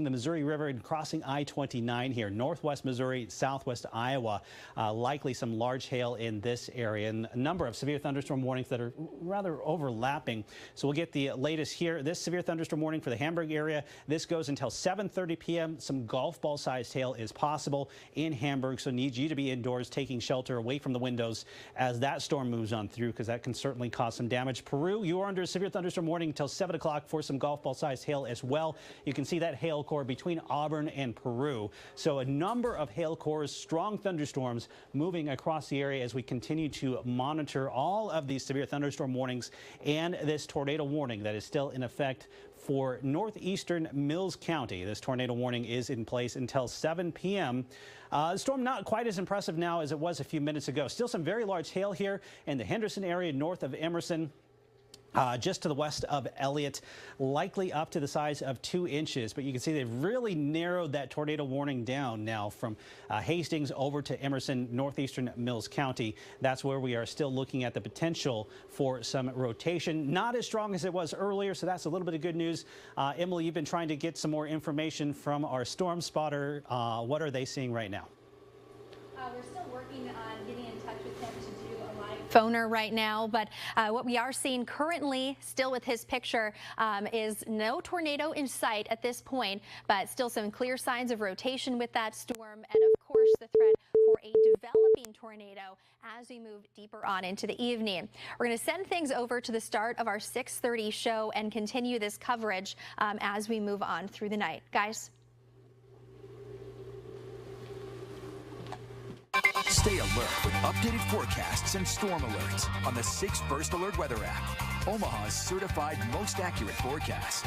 the Missouri River and crossing I-29 here, northwest Missouri, southwest Iowa. Likely some large hail in this area, and a number of severe thunderstorm warnings that are rather overlapping. So we'll get the latest here. This severe thunderstorm warning for the Hamburg area, this goes until 7:30 p.m. Some golf ball sized hail is possible in Hamburg, so need you to be indoors, taking shelter away from the windows as that storm moves on through, because that can certainly cause some damage. Peru, you are under a severe thunderstorm warning until 7 o'clock for some golf ball sized hail as well. You can see that hail core between Auburn and Peru. So a number of hail cores, strong thunderstorms moving across the area as we continue to monitor all of these severe thunderstorm warnings and this tornado warning that is still in effect for northeastern Mills County. This tornado warning is in place until 7 p.m. The storm not quite as impressive now as it was a few minutes ago. Still some very large hail here in the Henderson area north of Emerson. Just to the west of Elliott, likely up to the size of 2 inches. But you can see they've really narrowed that tornado warning down now from Hastings over to Emerson, northeastern Mills County. That's where we are still looking at the potential for some rotation. Not as strong as it was earlier, so that's a little bit of good news. Emily, you've been trying to get some more information from our storm spotter. What are they seeing right now? We're still working on getting in touch with him to do a live phoner right now, but what we are seeing currently, still with his picture, is no tornado in sight at this point, but still some clear signs of rotation with that storm, and of course the threat for a developing tornado as we move deeper on into the evening. We're going to send things over to the start of our 6:30 show and continue this coverage as we move on through the night. Guys? Stay alert with updated forecasts and storm alerts on the 6 First Alert Weather app, Omaha's certified most accurate forecast.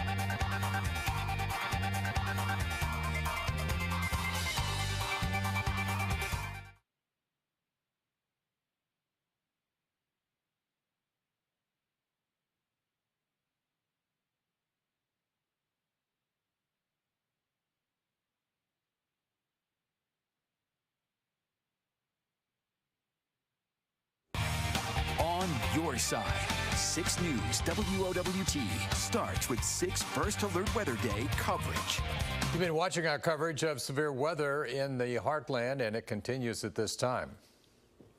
On your side, 6 News WOWT starts with 6 First Alert Weather Day coverage. You've been watching our coverage of severe weather in the heartland, and it continues at this time.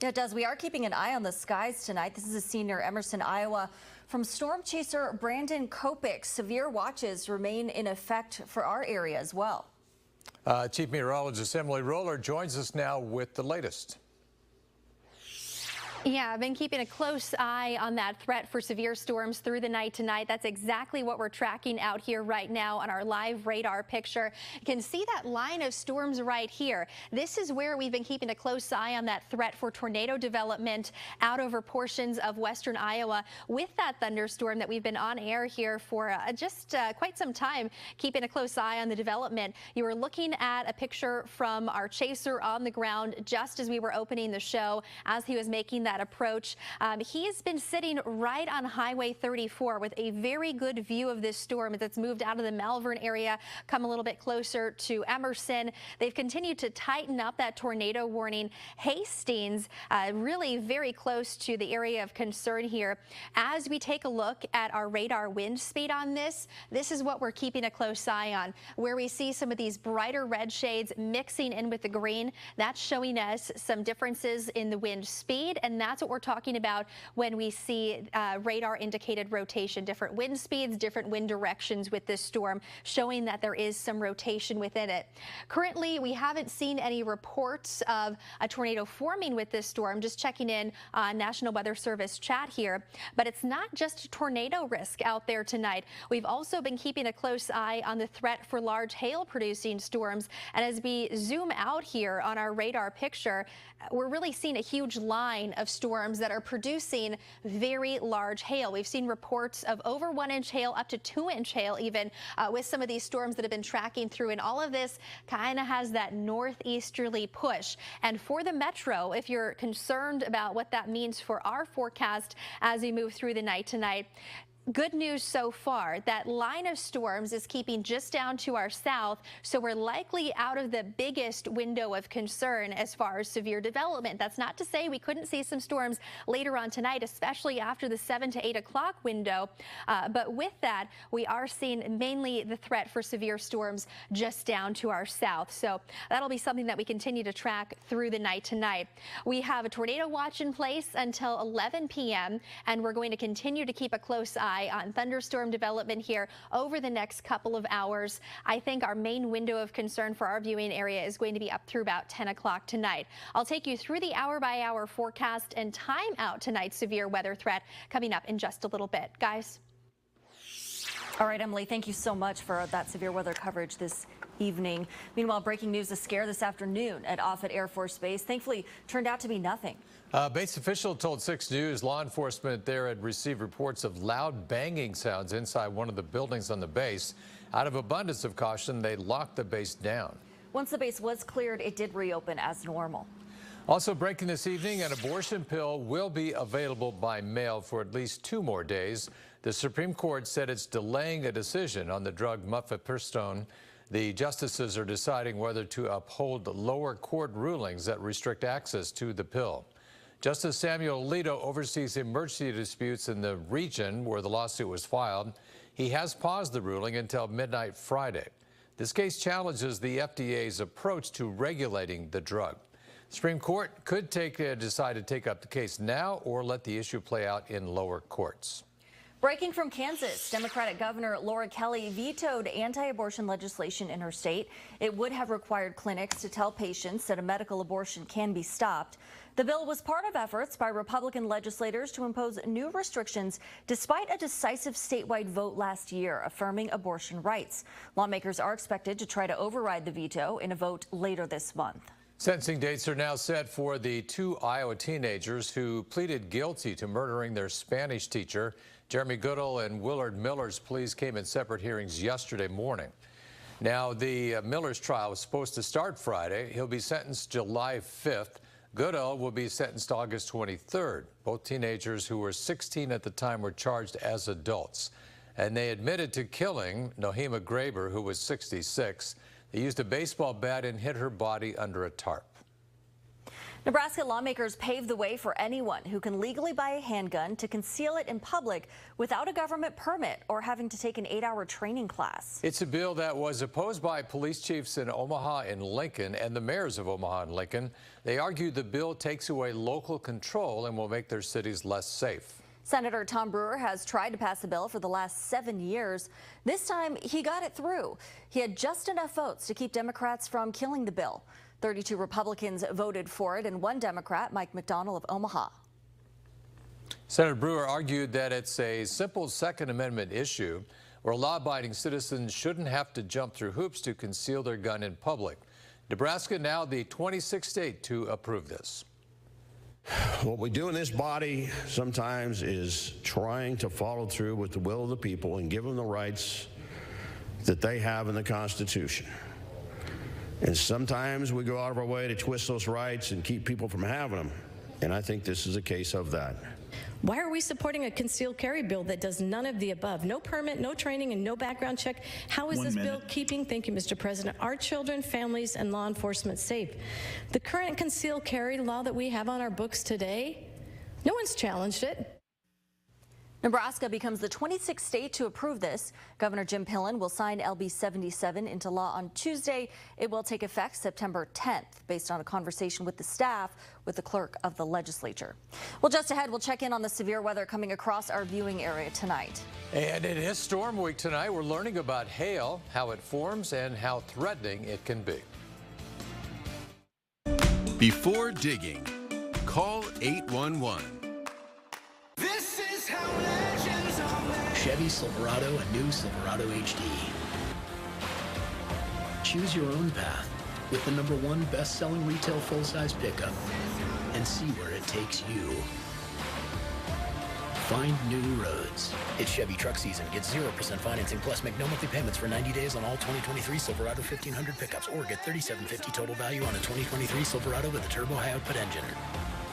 It does. We are keeping an eye on the skies tonight. This is a scene near Emerson, Iowa. From storm chaser Brandon Kopik, severe watches remain in effect for our area as well. Chief Meteorologist Emily Roller joins us now with the latest. Yeah, I've been keeping a close eye on that threat for severe storms through the night tonight. That's exactly what we're tracking out here right now on our live radar picture. You can see that line of storms right here. This is where we've been keeping a close eye on that threat for tornado development out over portions of western Iowa with that thunderstorm that we've been on air here for just quite some time, keeping a close eye on the development. You were looking at a picture from our chaser on the ground just as we were opening the show, as he was making that approach. He's been sitting right on Highway 34 with a very good view of this storm as it's moved out of the Malvern area, come a little bit closer to Emerson. They've continued to tighten up that tornado warning. Hastings, really very close to the area of concern here. As we take a look at our radar wind speed on this is what we're keeping a close eye on, where we see some of these brighter red shades mixing in with the green. That's showing us some differences in the wind speed, and that's what we're talking about when we see radar indicated rotation, different wind speeds, different wind directions with this storm, showing that there is some rotation within it. Currently, we haven't seen any reports of a tornado forming with this storm, just checking in on National Weather Service chat here. But it's not just tornado risk out there tonight. We've also been keeping a close eye on the threat for large hail producing storms. And as we zoom out here on our radar picture, we're really seeing a huge line of storms that are producing very large hail. We've seen reports of over 1-inch hail, up to 2-inch hail even, with some of these storms that have been tracking through. And all of this kind of has that northeasterly push. And for the metro, if you're concerned about what that means for our forecast as we move through the night tonight, good news so far. That line of storms is keeping just down to our south, so we're likely out of the biggest window of concern as far as severe development. That's not to say we couldn't see some storms later on tonight, especially after the 7 to 8 o'clock window. But with that, we are seeing mainly the threat for severe storms just down to our south. So that'll be something that we continue to track through the night tonight. We have a tornado watch in place until 11 p.m., and we're going to continue to keep a close eye on thunderstorm development here over the next couple of hours. I think our main window of concern for our viewing area is going to be up through about 10 o'clock tonight. I'll take you through the hour-by-hour forecast and time out tonight's severe weather threat coming up in just a little bit. Guys? All right, Emily, thank you so much for that severe weather coverage this evening. Meanwhile, breaking news, a scare this afternoon at Offutt Air Force Base thankfully turned out to be nothing. Base official told 6 News law enforcement there had received reports of loud banging sounds inside one of the buildings on the base. Out of abundance of caution, they locked the base down. Once the base was cleared, it did reopen as normal. Also breaking this evening, an abortion pill will be available by mail for at least 2 more days. The Supreme Court said it's delaying a decision on the drug mifepristone. The justices are deciding whether to uphold lower court rulings that restrict access to the pill. Justice Samuel Alito oversees emergency disputes in the region where the lawsuit was filed. He has paused the ruling until midnight Friday. This case challenges the FDA's approach to regulating the drug. The Supreme Court could decide to take up the case now or let the issue play out in lower courts. Breaking from Kansas, Democratic Governor Laura Kelly vetoed anti-abortion legislation in her state. It would have required clinics to tell patients that a medical abortion can be stopped. The bill was part of efforts by Republican legislators to impose new restrictions despite a decisive statewide vote last year affirming abortion rights. Lawmakers are expected to try to override the veto in a vote later this month. Sentencing dates are now set for the two Iowa teenagers who pleaded guilty to murdering their Spanish teacher. Jeremy Goodall and Willard Miller's pleas came in separate hearings yesterday morning. Now, the Miller's trial was supposed to start Friday. He'll be sentenced July 5th. Goodall will be sentenced August 23rd. Both teenagers, who were 16 at the time, were charged as adults. And they admitted to killing Nohema Graber, who was 66. They used a baseball bat and hid her body under a tarp. Nebraska lawmakers paved the way for anyone who can legally buy a handgun to conceal it in public without a government permit or having to take an 8-hour training class. It's a bill that was opposed by police chiefs in Omaha and Lincoln and the mayors of Omaha and Lincoln. They argued the bill takes away local control and will make their cities less safe. Senator Tom Brewer has tried to pass the bill for the last 7 years. This time, he got it through. He had just enough votes to keep Democrats from killing the bill. 32 Republicans voted for it, and one Democrat, Mike McDonald of Omaha. Senator Brewer argued that it's a simple Second Amendment issue where law-abiding citizens shouldn't have to jump through hoops to conceal their gun in public. Nebraska now the 26th state to approve this. What we do in this body sometimes is trying to follow through with the will of the people and give them the rights that they have in the Constitution. And sometimes we go out of our way to twist those rights and keep people from having them. And I think this is a case of that. Why are we supporting a concealed carry bill that does none of the above? No permit, no training, and no background check. How is this bill keeping, thank you, Mr. President, our children, families, and law enforcement safe? The current concealed carry law that we have on our books today, no one's challenged it. Nebraska becomes the 26th state to approve this. Governor Jim Pillen will sign LB 77 into law on Tuesday. It will take effect September 10th, based on a conversation with the staff with the clerk of the legislature. Well, just ahead, we'll check in on the severe weather coming across our viewing area tonight. And it is Storm Week tonight. We're learning about hail, how it forms, and how threatening it can be. Before digging, call 811. Chevy Silverado and new Silverado HD. Choose your own path with the #1 best-selling retail full-size pickup and see where it takes you. Find new roads. It's Chevy truck season. Get 0% financing plus make no monthly payments for 90 days on all 2023 Silverado 1500 pickups or get $3,750 total value on a 2023 Silverado with a turbo high output engine.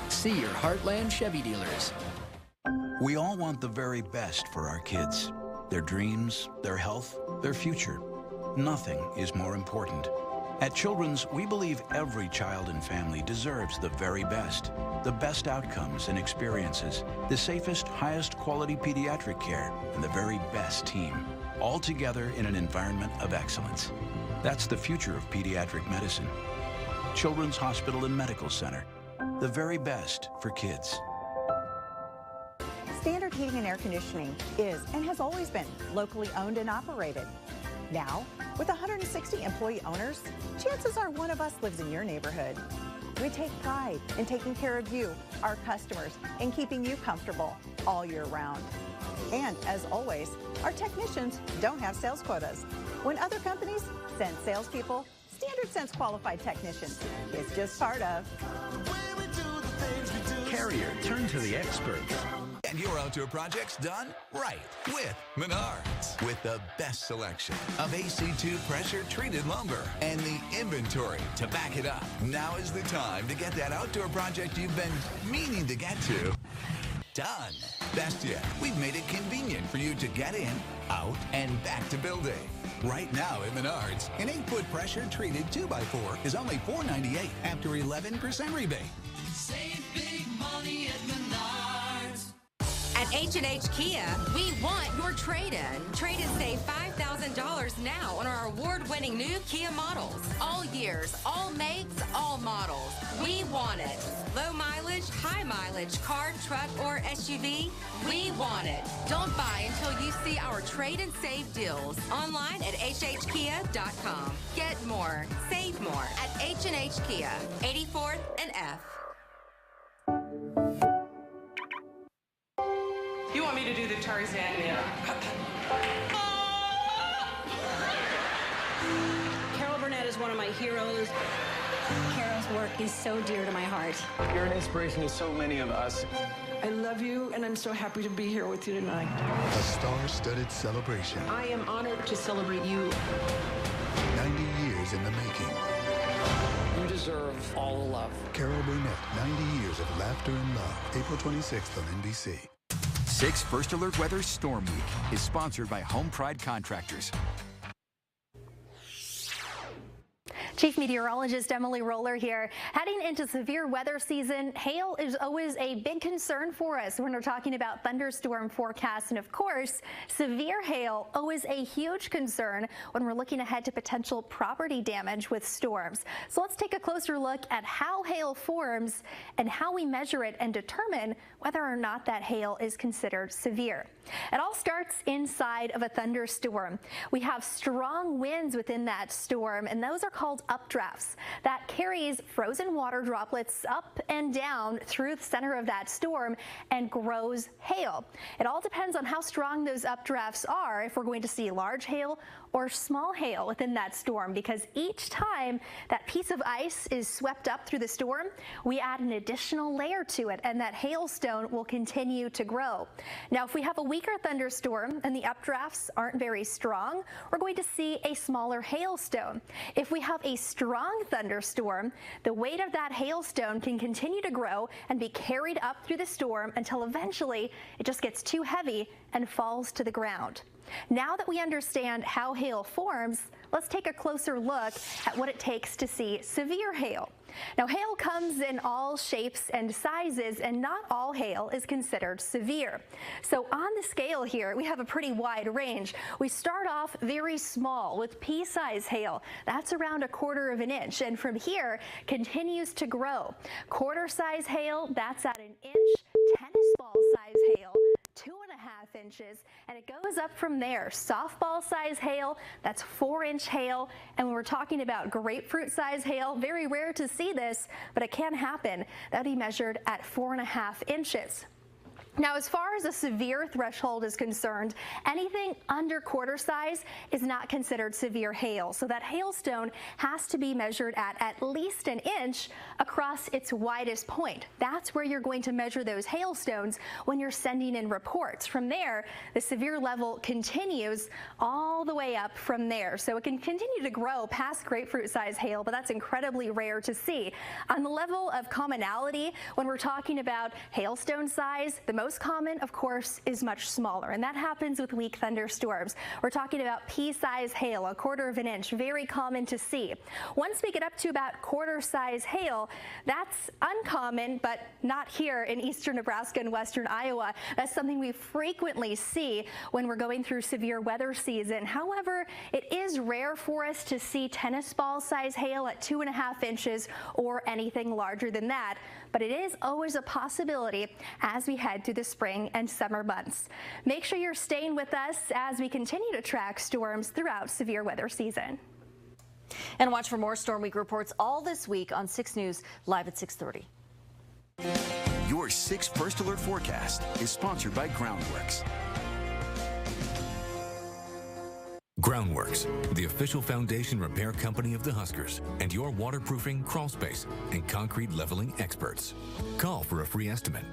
See your Heartland Chevy dealers. We all want the very best for our kids. Their dreams, their health, their future. Nothing is more important. At Children's, we believe every child and family deserves the very best. The best outcomes and experiences, the safest, highest quality pediatric care, and the very best team. All together in an environment of excellence. That's the future of pediatric medicine. Children's Hospital and Medical Center. The very best for kids. Standard Heating and Air Conditioning is and has always been locally owned and operated. Now, with 160 employee owners, chances are one of us lives in your neighborhood. We take pride in taking care of you, our customers, and keeping you comfortable all year round. And as always, our technicians don't have sales quotas. When other companies send salespeople, Standard sends qualified technicians. It's just part of Carrier, turn to the experts. And your outdoor project's done right with Menards. With the best selection of AC2 pressure-treated lumber and the inventory to back it up. Now is the time to get that outdoor project you've been meaning to get to done. Best yet, we've made it convenient for you to get in, out, and back to building. Right now at Menards, an 8-foot pressure-treated 2x4 is only $498 after 11% rebate. Save big money at Menards. At H&H Kia, we want your trade-in. Trade and save $5,000 now on our award-winning new Kia models. All years, all makes, all models. We want it. Low mileage, high mileage, car, truck, or SUV, we want it. Don't buy until you see our trade and save deals online at hhkia.com. Get more, save more at H&H Kia, 84th and F. You want me to do the Tarzan? Carol Burnett is one of my heroes. Carol's This work is so dear to my heart. You're an inspiration to so many of us. I love you, and I'm so happy to be here with you tonight. A star-studded celebration. I am honored to celebrate you. 90 years in the making. You deserve all the love. Carol Burnett, 90 years of laughter and love. April 26th on NBC. 6 First Alert Weather Storm Week is sponsored by Home Pride Contractors. Chief Meteorologist Emily Roller here. Heading into severe weather season, hail is always a big concern for us when we're talking about thunderstorm forecasts. And of course, severe hail, always a huge concern when we're looking ahead to potential property damage with storms. So let's take a closer look at how hail forms and how we measure it and determine whether or not that hail is considered severe. It all starts inside of a thunderstorm. We have strong winds within that storm, and those are called updrafts. That carries frozen water droplets up and down through the center of that storm and grows hail. It all depends on how strong those updrafts are if we're going to see large hail or small hail within that storm, because each time that piece of ice is swept up through the storm, we add an additional layer to it, and that hailstone will continue to grow. Now, if we have a weaker thunderstorm and the updrafts aren't very strong, we're going to see a smaller hailstone. If we have a strong thunderstorm, the weight of that hailstone can continue to grow and be carried up through the storm until eventually it just gets too heavy and falls to the ground. Now that we understand how hail forms, let's take a closer look at what it takes to see severe hail. Now, hail comes in all shapes and sizes, and not all hail is considered severe. So on the scale here, we have a pretty wide range. We start off very small with pea-size hail. That's around 1/4 of an inch, and from here continues to grow. Quarter-size hail, that's at 1 inch. Tennis ball-size hail, 2.5 inches, and it goes up from there. Softball size hail, that's 4-inch hail. And when we're talking about grapefruit size hail, very rare to see this, but it can happen. That'll be measured at 4.5 inches. Now, as far as a severe threshold is concerned, anything under quarter size is not considered severe hail. So that hailstone has to be measured at least 1 inch across its widest point. That's where you're going to measure those hailstones when you're sending in reports. From there, the severe level continues all the way up from there. So it can continue to grow past grapefruit size hail, but that's incredibly rare to see. On the level of commonality, when we're talking about hailstone size, the most common, of course, is much smaller, and that happens with weak thunderstorms. We're talking about pea-size hail, 1/4 of an inch, very common to see. Once we get up to about quarter-size hail, that's uncommon, but not here in eastern Nebraska and western Iowa. That's something we frequently see when we're going through severe weather season. However, it is rare for us to see tennis ball size hail at 2.5 inches or anything larger than that, but it is always a possibility as we head through the spring and summer months. Make sure you're staying with us as we continue to track storms throughout severe weather season. And watch for more Storm Week reports all this week on 6 News, live at 6:30. Your 6 First Alert forecast is sponsored by Groundworks. Groundworks, the official foundation repair company of the Huskers, and your waterproofing, crawl space, and concrete leveling experts. Call for a free estimate.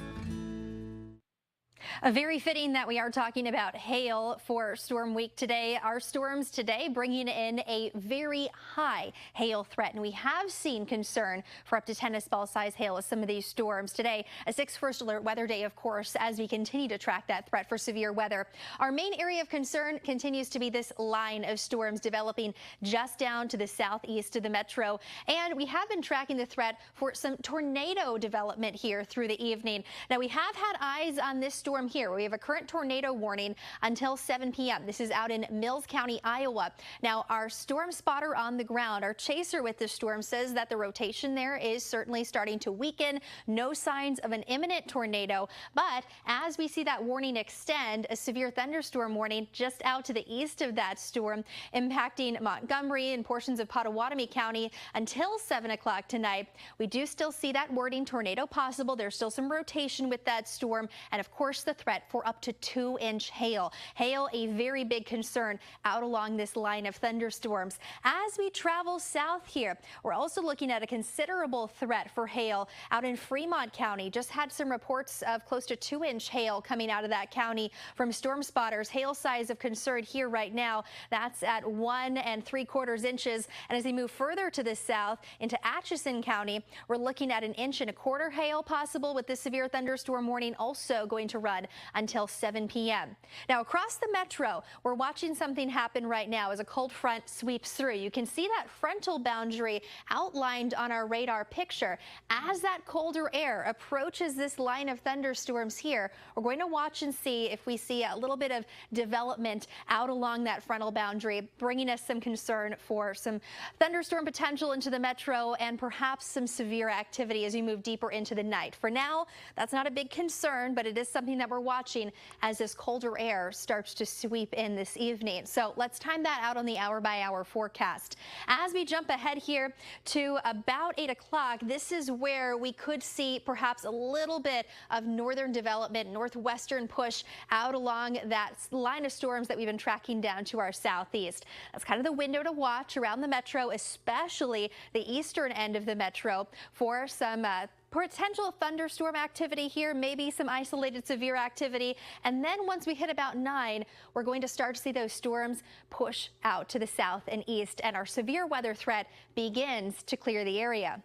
Very fitting that we are talking about hail for Storm Week today. Our storms today bringing in a very high hail threat, and we have seen concern for up to tennis ball size hail with some of these storms today. A 6 First Alert weather day, of course, as we continue to track that threat for severe weather. Our main area of concern continues to be this line of storms developing just down to the southeast of the metro, and we have been tracking the threat for some tornado development here through the evening. Now, we have had eyes on this storm here. We have a current tornado warning until 7 p.m. This is out in Mills County, Iowa. Now, our storm spotter on the ground, our chaser with the storm, says that the rotation there is certainly starting to weaken. No signs of an imminent tornado, but as we see that warning extend, a severe thunderstorm warning just out to the east of that storm, impacting Montgomery and portions of Pottawatomie County until 7 o'clock tonight. We do still see that wording, tornado possible. There's still some rotation with that storm, and of course the a threat for up to 2-inch hail. Hail, a very big concern out along this line of thunderstorms. As we travel south here, we're also looking at a considerable threat for hail out in Fremont County. Just had some reports of close to 2-inch hail coming out of that county from storm spotters. Hail size of concern here right now, that's at 1 3/4 inches. And as we move further to the south into Atchison County, we're looking at 1 1/4 inch hail possible with this severe thunderstorm warning also going to run until 7 p.m. Now across the metro, we're watching something happen right now as a cold front sweeps through. You can see that frontal boundary outlined on our radar picture. As that colder air approaches this line of thunderstorms here, we're going to watch and see if we see a little bit of development out along that frontal boundary, bringing us some concern for some thunderstorm potential into the metro and perhaps some severe activity as we move deeper into the night. For now, that's not a big concern, but it is something that we're watching as this colder air starts to sweep in this evening. So let's time that out on the hour-by-hour forecast. As we jump ahead here to about 8 o'clock, this is where we could see perhaps a little bit of northern development, northwestern push out along that line of storms that we've been tracking down to our southeast. That's kind of the window to watch around the metro, especially the eastern end of the metro, for some potential thunderstorm activity here, maybe some isolated severe activity. And then once we hit about 9, we're going to start to see those storms push out to the south and east, and our severe weather threat begins to clear the area.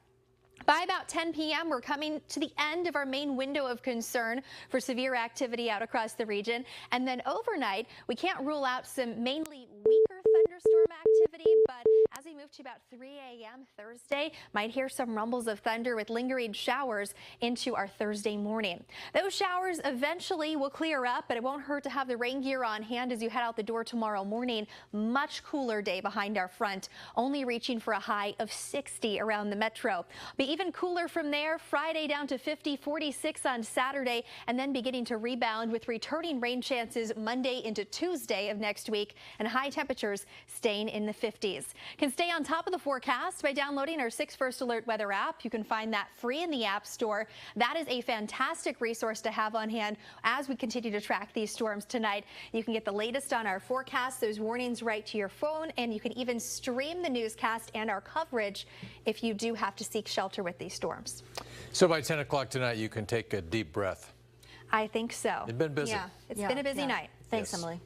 By about 10 p.m., we're coming to the end of our main window of concern for severe activity out across the region. And then overnight, we can't rule out some mainly weaker thunderstorm activity, but as we move to about 3 a.m. Thursday, might hear some rumbles of thunder with lingering showers into our Thursday morning. Those showers eventually will clear up, but it won't hurt to have the rain gear on hand as you head out the door tomorrow morning. Much cooler day behind our front, only reaching for a high of 60 around the metro. Be even cooler from there, Friday down to 50, 46 on Saturday, and then beginning to rebound with returning rain chances Monday into Tuesday of next week, and high temperatures staying in the 50s. Can stay on top of the forecast by downloading our 6 First Alert weather app. You can find that free in the App Store. That is a fantastic resource to have on hand as we continue to track these storms tonight. You can get the latest on our forecast, those warnings right to your phone, and you can even stream the newscast and our coverage if you do have to seek shelter with these storms. So by 10 o'clock tonight, you can take a deep breath. I think so. It's been busy. Yeah, it's been a busy night. Thanks, Yes. Emily.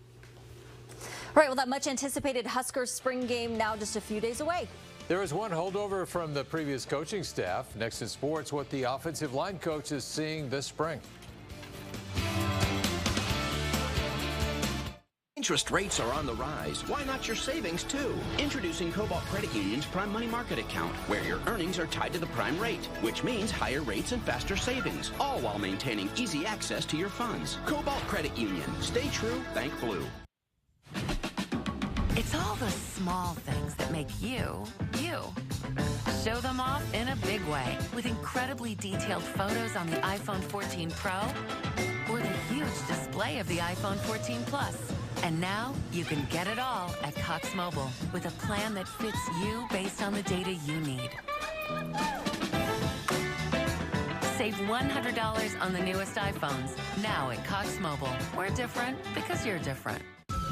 All right, well, that much anticipated Huskers spring game now just a few days away. There is one holdover from the previous coaching staff. Next in sports, what the offensive line coach is seeing this spring. Interest rates are on the rise. Why not your savings too? Introducing Cobalt Credit Union's Prime Money Market Account, where your earnings are tied to the prime rate, which means higher rates and faster savings, all while maintaining easy access to your funds. Cobalt Credit Union. Stay true, Bank Blue. It's all the small things that make you, you. Show them off in a big way with incredibly detailed photos on the iPhone 14 Pro or the huge display of the iPhone 14 Plus. And now you can get it all at Cox Mobile with a plan that fits you based on the data you need. Save $100 on the newest iPhones now at Cox Mobile. We're different because you're different.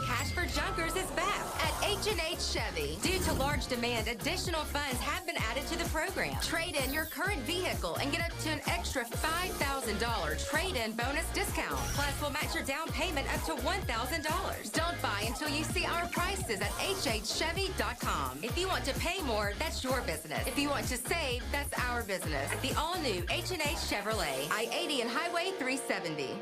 Cash for Junkers is back at H&H Chevy. Due to large demand, additional funds have been added to the program. Trade in your current vehicle and get up to an extra $5,000 trade-in bonus discount. Plus, we'll match your down payment up to $1,000. Don't buy until you see our prices at hhchevy.com. If you want to pay more, that's your business. If you want to save, that's our business. The all-new H&H Chevrolet, I-80 and Highway 370.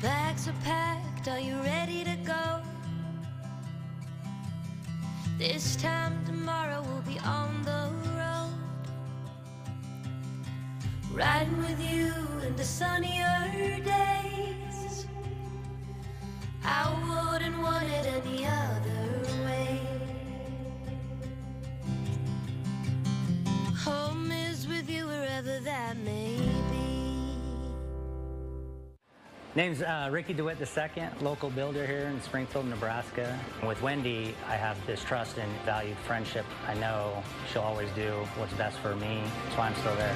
Bags are packed, are you ready to go? This time tomorrow we'll be on the road, riding with you in the sunnier days. I wouldn't want it any other way. Home is with you wherever that may be. Name's Ricky DeWitt II, local builder here in Springfield, Nebraska. With Wendy, I have this trust and valued friendship. I know she'll always do what's best for me. That's why I'm still there.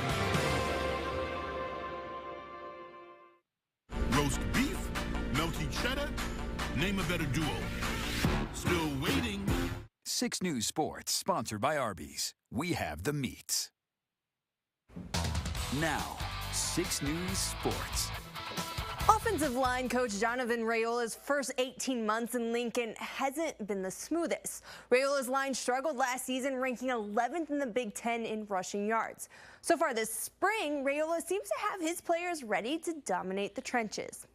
and cheddar? Name a better duo. Still waiting. 6 News Sports, sponsored by Arby's. We have the meats. Now, 6 News Sports. Offensive line coach Jonathan Raiola's first 18 months in Lincoln hasn't been the smoothest. Raiola's line struggled last season, ranking 11th in the Big Ten in rushing yards. So far this spring, Raiola seems to have his players ready to dominate the trenches.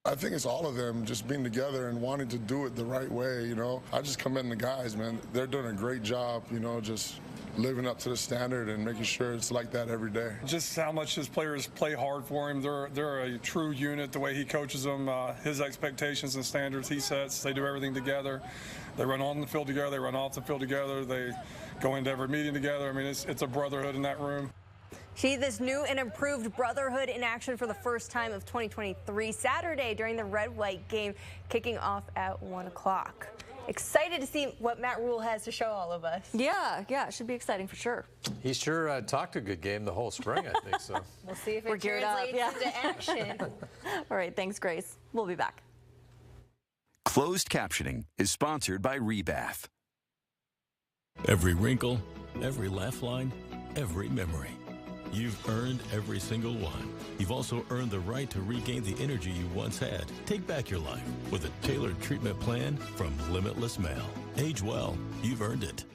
I think it's all of them just being together and wanting to do it the right way, you know. I just commend the guys, man. They're doing a great job, you know, just living up to the standard and making sure it's like that every day. Just how much his players play hard for him. They're a true unit, the way he coaches them, his expectations and standards he sets. They do everything together. They run on the field together. They run off the field together. They go into every meeting together. I mean, it's a brotherhood in that room. See this new and improved brotherhood in action for the first time of 2023 Saturday during the red-white game kicking off at 1 o'clock. Excited to see what Matt Rhule has to show all of us. Yeah, it should be exciting for sure. He sure talked a good game the whole spring, I think so. We'll see if it translates into action. All right, thanks, Grace. We'll be back. Closed captioning is sponsored by Rebath. Every wrinkle, every laugh line, every memory. You've earned every single one. You've also earned the right to regain the energy you once had. Take back your life with a tailored treatment plan from Limitless Mail. Age well, you've earned it.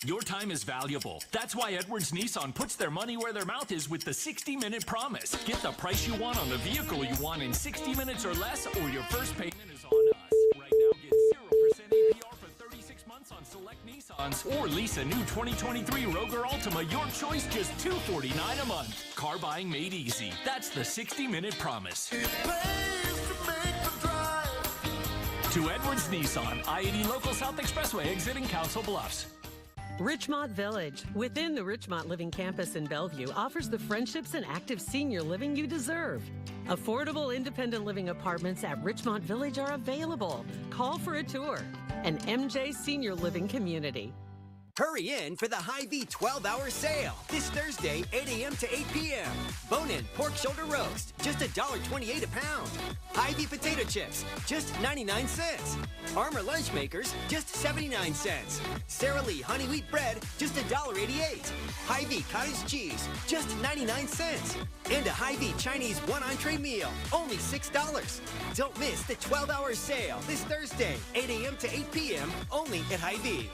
Your time is valuable. That's why Edwards Nissan puts their money where their mouth is with the 60-minute promise. Get the price you want on the vehicle you want in 60 minutes or less, or your first payment is on us. Right now, get 0% APR for 36 months on select Nissans, or lease a new 2023 Rogue or Altima, your choice, just $249 a month. Car buying made easy. That's the 60-minute promise. To Edwards Nissan, I-80 Local South Expressway exiting Council Bluffs. Richmont Village, within the Richmont Living Campus in Bellevue, offers the friendships and active senior living you deserve. Affordable independent living apartments at Richmont Village are available. Call for a tour. An MJ Senior Living Community. Hurry in for the Hy-Vee 12-hour sale. This Thursday, 8 a.m. to 8 p.m. Bone-in pork shoulder roast, just $1.28 a pound. Hy-Vee potato chips, just 99 cents. Armour lunch makers, just 79 cents. Sara Lee honey wheat bread, just $1.88. Hy-Vee cottage cheese, just 99 cents. And a Hy-Vee Chinese one entree meal, only $6. Don't miss the 12-hour sale this Thursday, 8 a.m. to 8 p.m. only at Hy-Vee.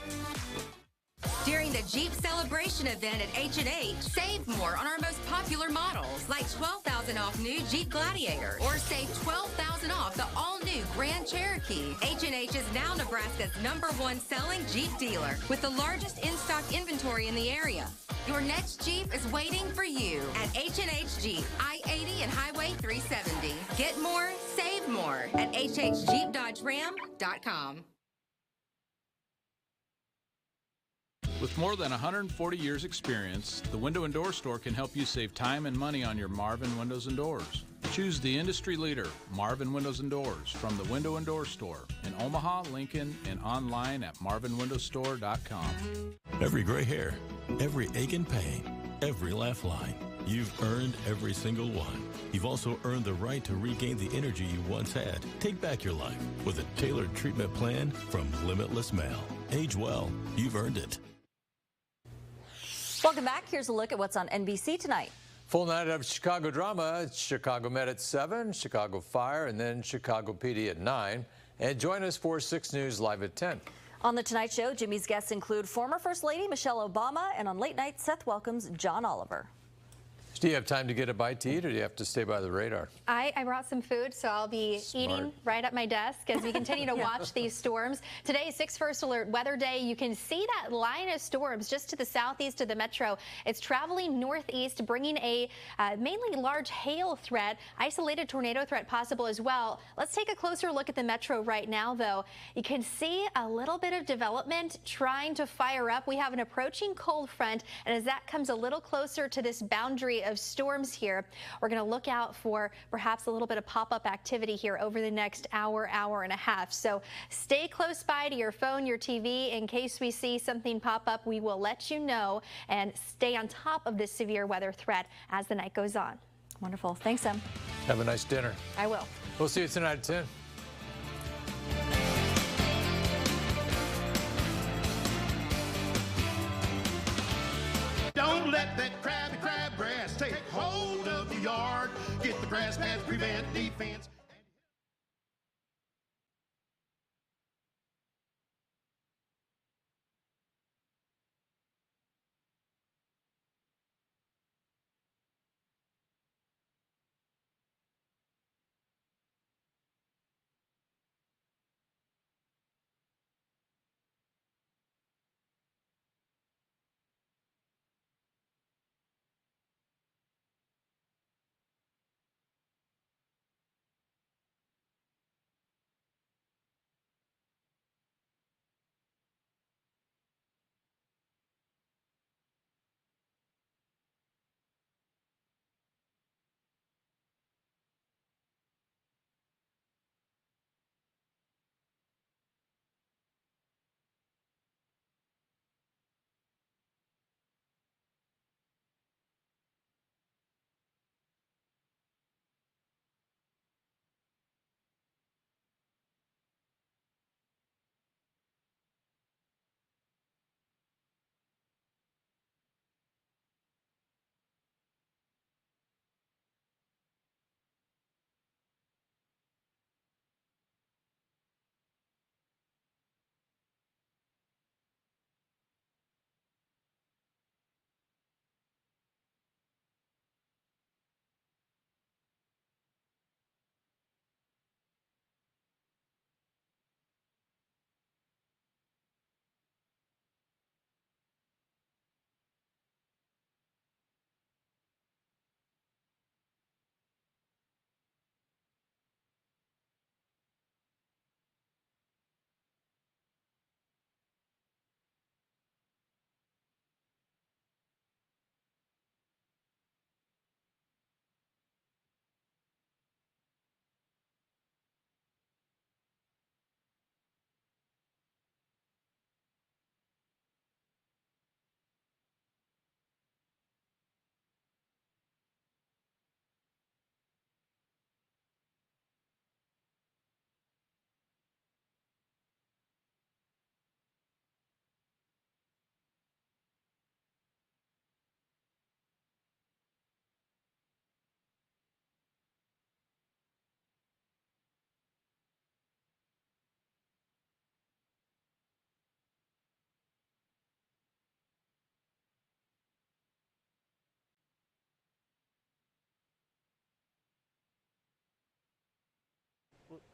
During the Jeep Celebration event at H&H, save more on our most popular models, like $12,000 off new Jeep Gladiator, or save $12,000 off the all-new Grand Cherokee. H&H is now Nebraska's #1 selling Jeep dealer, with the largest in-stock inventory in the area. Your next Jeep is waiting for you at H&H Jeep, I-80 and Highway 370. Get more, save more at hhjeepdodgeram.com. With more than 140 years experience, the Window and Door Store can help you save time and money on your Marvin Windows and Doors. Choose the industry leader, Marvin Windows and Doors, from the Window and Door Store in Omaha, Lincoln, and online at marvinwindowstore.com. Every gray hair, every ache and pain, every laugh line. You've earned every single one. You've also earned the right to regain the energy you once had. Take back your life with a tailored treatment plan from Limitless Mail. Age well, you've earned it. Welcome back. Here's a look at what's on NBC tonight. Full night of Chicago drama. Chicago Med at 7, Chicago Fire, and then Chicago PD at 9. And join us for 6 News Live at 10. On The Tonight Show, Jimmy's guests include former First Lady Michelle Obama, and on late night, Seth welcomes John Oliver. Do you have time to get a bite to eat, or do you have to stay by the radar? I brought some food, so I'll be eating right at my desk as we continue to watch these storms. Today is 6 First Alert Weather Day. You can see that line of storms just to the southeast of the metro. It's traveling northeast, bringing a mainly large hail threat, isolated tornado threat possible as well. Let's take a closer look at the metro right now, though. You can see a little bit of development trying to fire up. We have an approaching cold front, and as that comes a little closer to this boundary of storms here, we're going to look out for perhaps a little bit of pop-up activity here over the next hour, hour and a half. So stay close by to your phone, your TV. In case we see something pop up, we will let you know, and stay on top of this severe weather threat as the night goes on. Wonderful. Thanks, Em. Have a nice dinner. I will. We'll see you tonight at 10. Don't let that crabgrass take hold of your yard. Get the grass patch, prevent defense.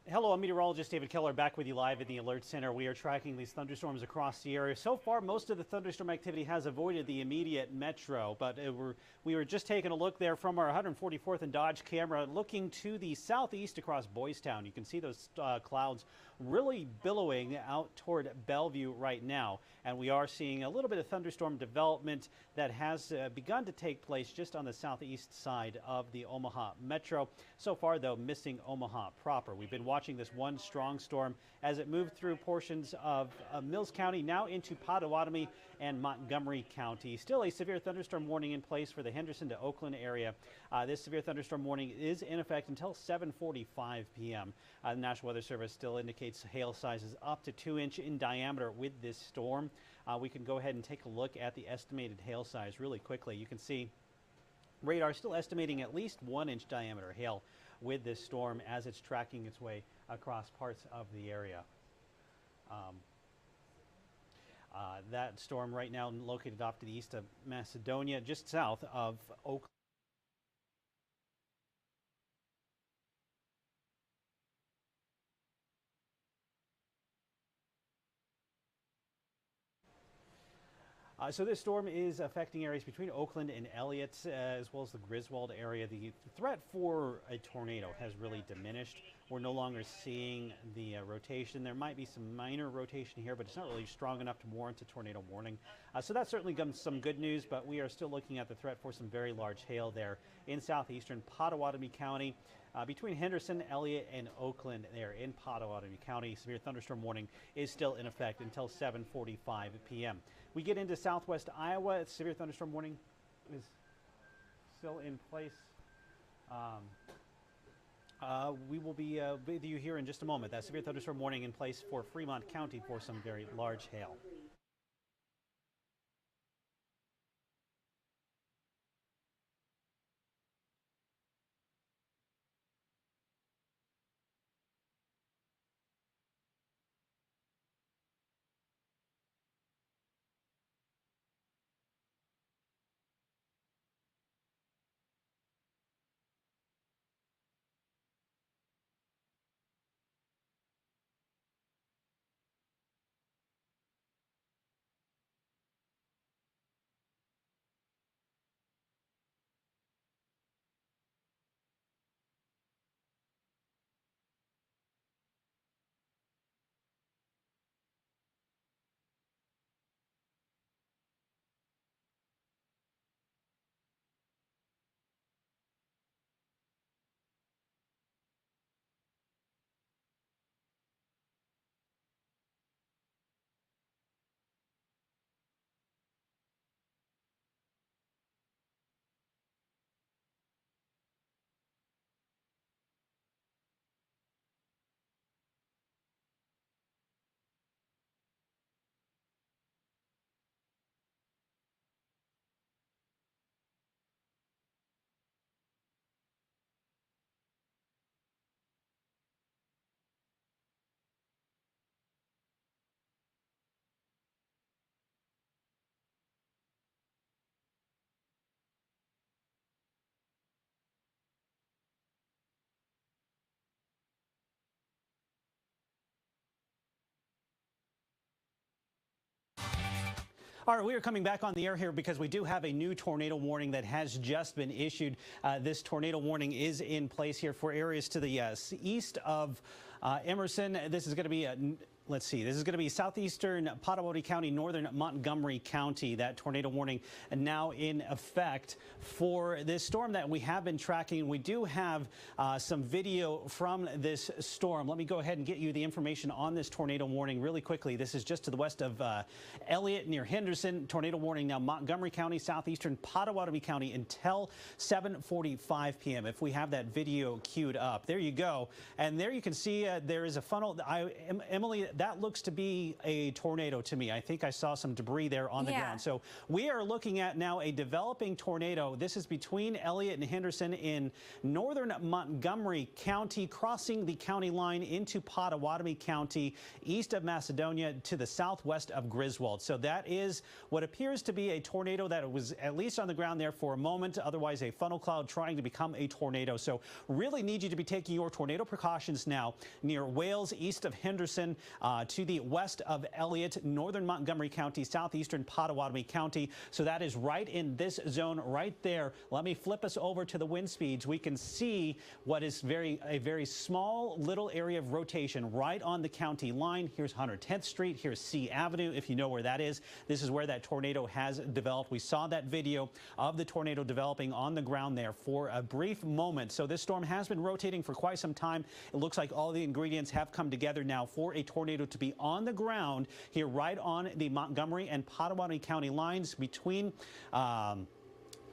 Hello, I'm meteorologist David Keller back with you live at the Alert Center. We are tracking these thunderstorms across the area. So far, most of the thunderstorm activity has avoided the immediate metro, but we were just taking a look there from our 144th and Dodge camera, looking to the southeast across Boys Town. You can see those clouds really billowing out toward Bellevue right now, and we are seeing a little bit of thunderstorm development that has begun to take place just on the southeast side of the Omaha metro. So far, though, missing Omaha proper. We've been watching this one strong storm as it moved through portions of Mills County, now into Pottawatomie and Montgomery County. Still a severe thunderstorm warning in place for the Henderson to Oakland area. This severe thunderstorm warning is in effect until 7:45 p.m. The National Weather Service still indicates hail sizes up to 2-inch in diameter with this storm. We can go ahead and take a look at the estimated hail size really quickly. You can see radar still estimating at least 1-inch diameter hail with this storm as it's tracking its way across parts of the area. That storm right now located off to the east of Macedonia, just south of Oakland. So this storm is affecting areas between Oakland and Elliott, as well as the Griswold area. The threat for a tornado has really diminished. We're no longer seeing the rotation. There might be some minor rotation here, but it's not really strong enough to warrant a tornado warning. So that's certainly some good news, but we are still looking at the threat for some very large hail there in southeastern Pottawatomie County. Between Henderson, Elliott, and Oakland there in Pottawatomie County, severe thunderstorm warning is still in effect until 7:45 p.m. We get into southwest Iowa, severe thunderstorm warning is still in place We will be with you here in just a moment. That severe thunderstorm warning in place for Fremont County for some very large hail. All right, we are coming back on the air here because we do have a new tornado warning that has just been issued. This tornado warning is in place here for areas to the east of Emerson. This is going to be let's see, this is going to be southeastern Pottawatomie County, northern Montgomery County. That tornado warning now in effect for this storm that we have been tracking. We do have some video from this storm. Let me go ahead and get you the information on this tornado warning really quickly. This is just to the west of Elliott near Henderson. Tornado warning now Montgomery County, southeastern Pottawatomie County until 7:45 p.m. If we have that video queued up. There you go. And there you can see there is a funnel. Emily, that looks to be a tornado to me. I think I saw some debris there on the ground. So we are looking at now a developing tornado. This is between Elliott and Henderson in northern Montgomery County, crossing the county line into Pottawatomie County, east of Macedonia to the southwest of Griswold. So that is what appears to be a tornado that was at least on the ground there for a moment, otherwise a funnel cloud trying to become a tornado. So really need you to be taking your tornado precautions now near Wales, east of Henderson, to the west of Elliott, northern Montgomery County, southeastern Pottawatomie County. So that is right in this zone right there. Let me flip us over to the wind speeds. We can see what is a very small little area of rotation right on the county line. Here's 110th Street. Here's C Avenue, if you know where that is. This is where that tornado has developed. We saw that video of the tornado developing on the ground there for a brief moment. So this storm has been rotating for quite some time. It looks like all the ingredients have come together now for a tornado to be on the ground here right on the Montgomery and Pottawatomie County lines between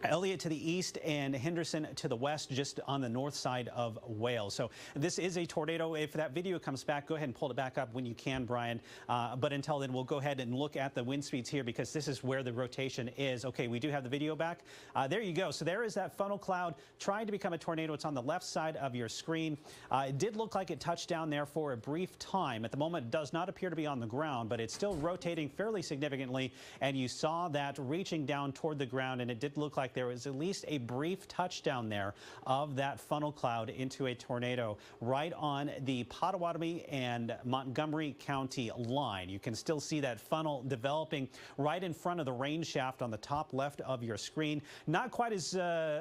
Elliott to the east and Henderson to the west, just on the north side of Wales. So this is a tornado. If that video comes back, go ahead and pull it back up when you can, Brian. But until then, we'll go ahead and look at the wind speeds here because this is where the rotation is. Okay, we do have the video back. There you go. So there is that funnel cloud trying to become a tornado. It's on the left side of your screen. It did look like it touched down there for a brief time. At the moment, it does not appear to be on the ground, but it's still rotating fairly significantly. And you saw that reaching down toward the ground, and it did look like there was at least a brief touchdown there of that funnel cloud into a tornado right on the Pottawatomie and Montgomery County line. You can still see that funnel developing right in front of the rain shaft on the top left of your screen. Not quite as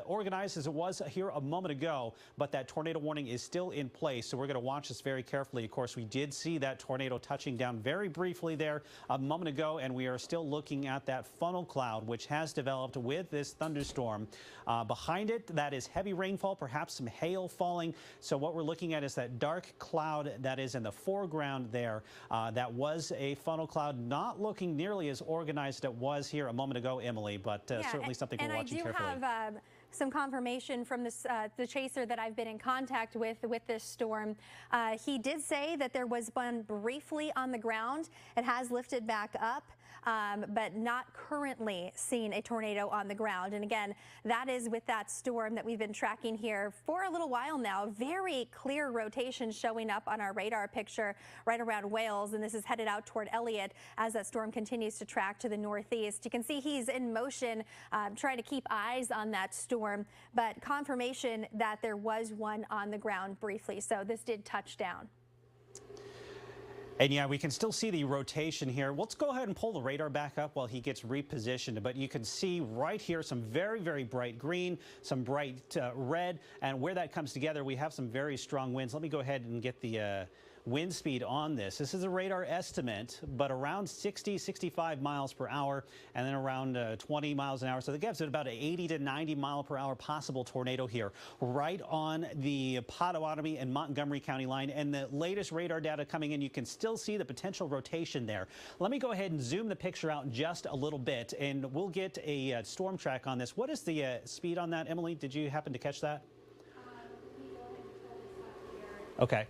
organized as it was here a moment ago, but that tornado warning is still in place. So we're going to watch this very carefully. Of course, we did see that tornado touching down very briefly there a moment ago, and we are still looking at that funnel cloud, which has developed with this thunderstorm. Behind it, that is heavy rainfall, perhaps some hail falling. So what we're looking at is that dark cloud that is in the foreground there. That was a funnel cloud, not looking nearly as organized as it was here a moment ago, Emily, but certainly something we're watching carefully. And I do have some confirmation from this, the chaser that I've been in contact with this storm. He did say that there was one briefly on the ground. It has lifted back up, but not currently seen a tornado on the ground. And again, that is with that storm that we've been tracking here for a little while now. Very clear rotation showing up on our radar picture right around Wales, and this is headed out toward Elliott as that storm continues to track to the northeast. You can see he's in motion, trying to keep eyes on that storm, but confirmation that there was one on the ground briefly. So this did touch down. And yeah, we can still see the rotation here. Let's go ahead and pull the radar back up while he gets repositioned. But you can see right here some very, very bright green, some bright red. And where that comes together, we have some very strong winds. Let me go ahead and get the wind speed on this. This is a radar estimate, but around 60, 65 miles per hour, and then around 20 miles an hour. So that gives it about an 80 to 90 mile per hour possible tornado here, right on the Pottawatomie and Montgomery County line. And the latest radar data coming in, you can still see the potential rotation there. Let me go ahead and zoom the picture out just a little bit, and we'll get a storm track on this. What is the speed on that, Emily? Did you happen to catch that? Okay.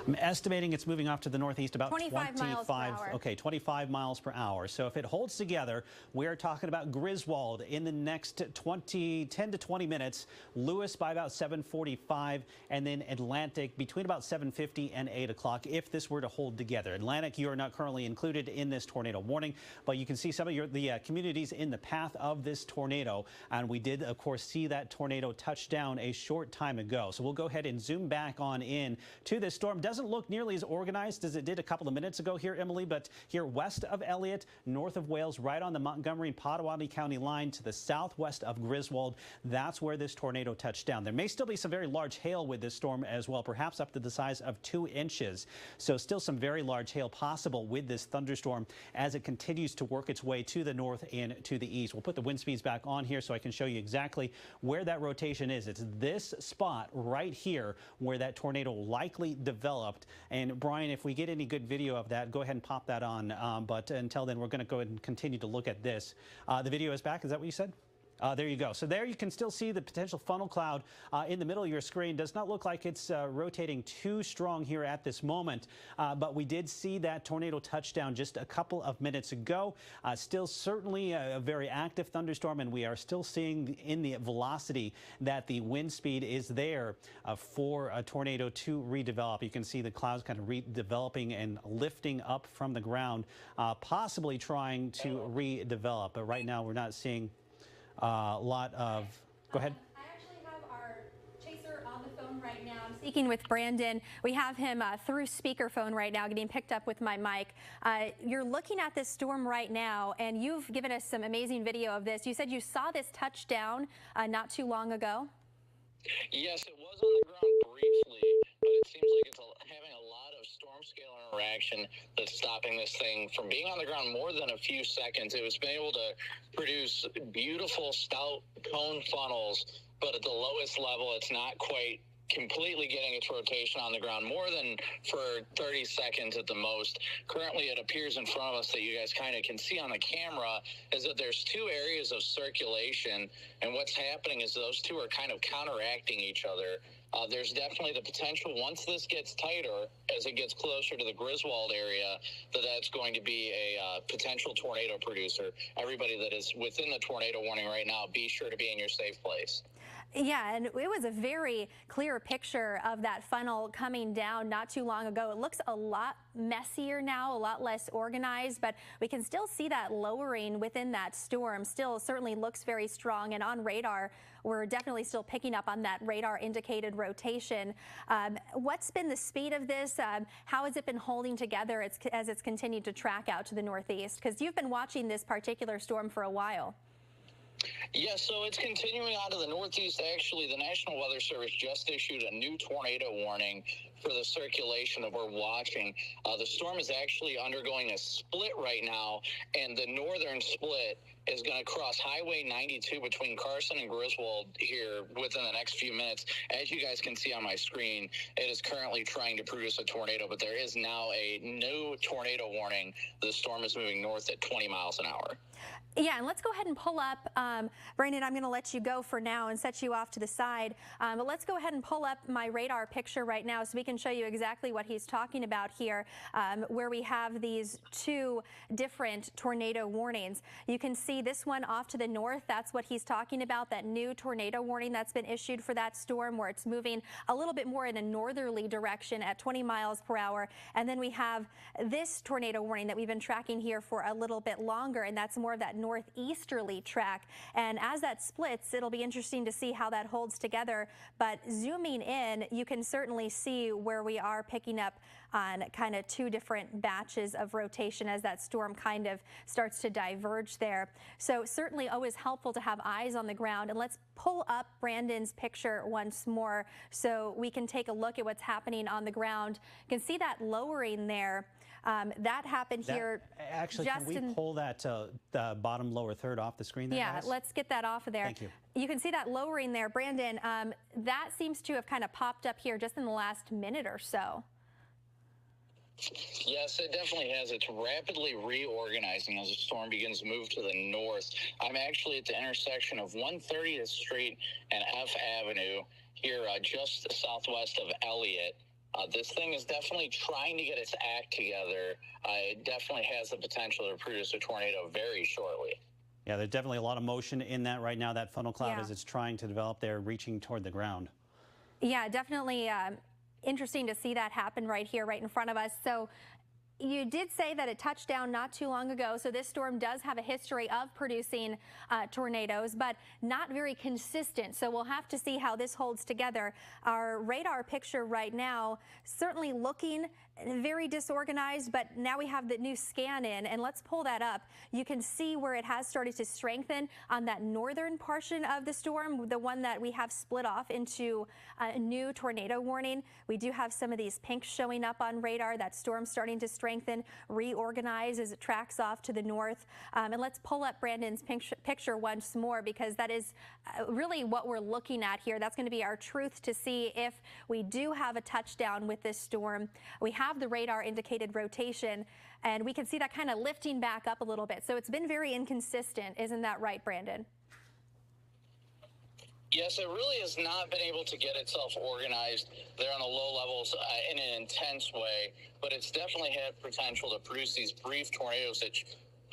I'm estimating it's moving off to the northeast about 25 miles per hour. Okay, 25 miles per hour. So if it holds together, we're talking about Griswold in the next 10 to 20 minutes, Lewis by about 7:45, and then Atlantic between about 7:50 and 8 o'clock if this were to hold together. Atlantic, you are not currently included in this tornado warning, but you can see some of the communities in the path of this tornado. And we did, of course, see that tornado touch down a short time ago. So we'll go ahead and zoom back on in to this storm. Doesn't look nearly as organized as it did a couple of minutes ago here, Emily, but here west of Elliott, north of Wales, right on the Montgomery and Pottawatomie County line to the southwest of Griswold, that's where this tornado touched down. There may still be some very large hail with this storm as well, perhaps up to the size of 2 inches. So still some very large hail possible with this thunderstorm as it continues to work its way to the north and to the east. We'll put the wind speeds back on here so I can show you exactly where that rotation is. It's this spot right here where that tornado likely developed. And Brian, if we get any good video of that, go ahead and pop that on. But until then, we're going to go ahead and continue to look at this. The video is back. Is that what you said? There you go. So there you can still see the potential funnel cloud in the middle of your screen. Does not look like it's rotating too strong here at this moment, but we did see that tornado touchdown just a couple of minutes ago. Still certainly a very active thunderstorm, and we are still seeing in the velocity that the wind speed is there for a tornado to redevelop. You can see the clouds kind of redeveloping and lifting up from the ground, possibly trying to redevelop. But right now we're not seeing a lot of, go ahead. I actually have our chaser on the phone right now. I'm speaking with Brandon. We have him through speakerphone right now, getting picked up with my mic. You're looking at this storm right now, and you've given us some amazing video of this. You said you saw this touchdown not too long ago. Yes, it was on the ground briefly, but it seems like it's having a lot of storm scale interaction that's stopping this thing from being on the ground more than a few seconds. It was been able to produce beautiful stout cone funnels, but at the lowest level, it's not quite completely getting its rotation on the ground more than for 30 seconds at the most. Currently, it appears in front of us that you guys kind of can see on the camera is that there's 2 areas of circulation, and what's happening is those 2 are kind of counteracting each other. There's definitely the potential once this gets tighter, as it gets closer to the Griswold area, that's going to be a potential tornado producer. Everybody that is within the tornado warning right now, be sure to be in your safe place. Yeah, and it was a very clear picture of that funnel coming down not too long ago. It looks a lot messier now, a lot less organized, but we can still see that lowering within that storm. Still certainly looks very strong, and on radar, we're definitely still picking up on that radar indicated rotation. What's been the speed of this? How has it been holding together as it's continued to track out to the northeast? Because you've been watching this particular storm for a while. Yeah, so it's continuing on to the northeast. Actually, the National Weather Service just issued a new tornado warning for the circulation that we're watching. The storm is actually undergoing a split right now, and the northern split is going to cross Highway 92 between Carson and Griswold here within the next few minutes. As you guys can see on my screen, it is currently trying to produce a tornado, but there is now a new tornado warning. The storm is moving north at 20 miles an hour. Yeah, and let's go ahead and pull up, Brandon, I'm going to let you go for now and set you off to the side, but let's go ahead and pull up my radar picture right now so we can show you exactly what he's talking about here, where we have these two different tornado warnings. You can see this one off to the north. That's what he's talking about, that new tornado warning that's been issued for that storm, where it's moving a little bit more in a northerly direction at 20 miles per hour. And then we have this tornado warning that we've been tracking here for a little bit longer, and that's more of that northeasterly track. And as that splits, it'll be interesting to see how that holds together. But zooming in, you can certainly see where we are picking up on kind of two different batches of rotation as that storm kind of starts to diverge there. So certainly always helpful to have eyes on the ground. And let's pull up Brandon's picture once more so we can take a look at what's happening on the ground. You can see that lowering there. That happened here. Actually, can we pull that the bottom lower third off the screen there, Yeah, guys? let's get that off of there. Thank you. You can see that lowering there. Brandon, that seems to have kind of popped up here just in the last minute or so. Yes, it definitely has. It's rapidly reorganizing as the storm begins to move to the north. I'm actually at the intersection of 130th Street and F Avenue here just southwest of Elliott. This thing is definitely trying to get its act together. It definitely has the potential to produce a tornado very shortly. Yeah, there's definitely a lot of motion in that right now, that funnel cloud, as it's trying to develop there, reaching toward the ground. Yeah, definitely interesting to see that happen right here, right in front of us. So you did say that it touched down not too long ago, so this storm does have a history of producing tornadoes, but not very consistent. So we'll have to see how this holds together. Our radar picture right now certainly looking very disorganized, but now we have the new scan in, and let's pull that up. You can see where it has started to strengthen on that northern portion of the storm, the one that we have split off into a new tornado warning. We do have some of these pinks showing up on radar. That storm starting to strengthen, reorganize as it tracks off to the north. And let's pull up Brandon's picture once more, because that is really what we're looking at here. That's going to be our truth to see if we do have a touchdown with this storm. We have the radar indicated rotation, and we can see that kind of lifting back up a little bit. So it's been very inconsistent. Isn't that right, Brandon? Yes, it really has not been able to get itself organized there on the low levels in an intense way, but it's definitely had potential to produce these brief tornadoes that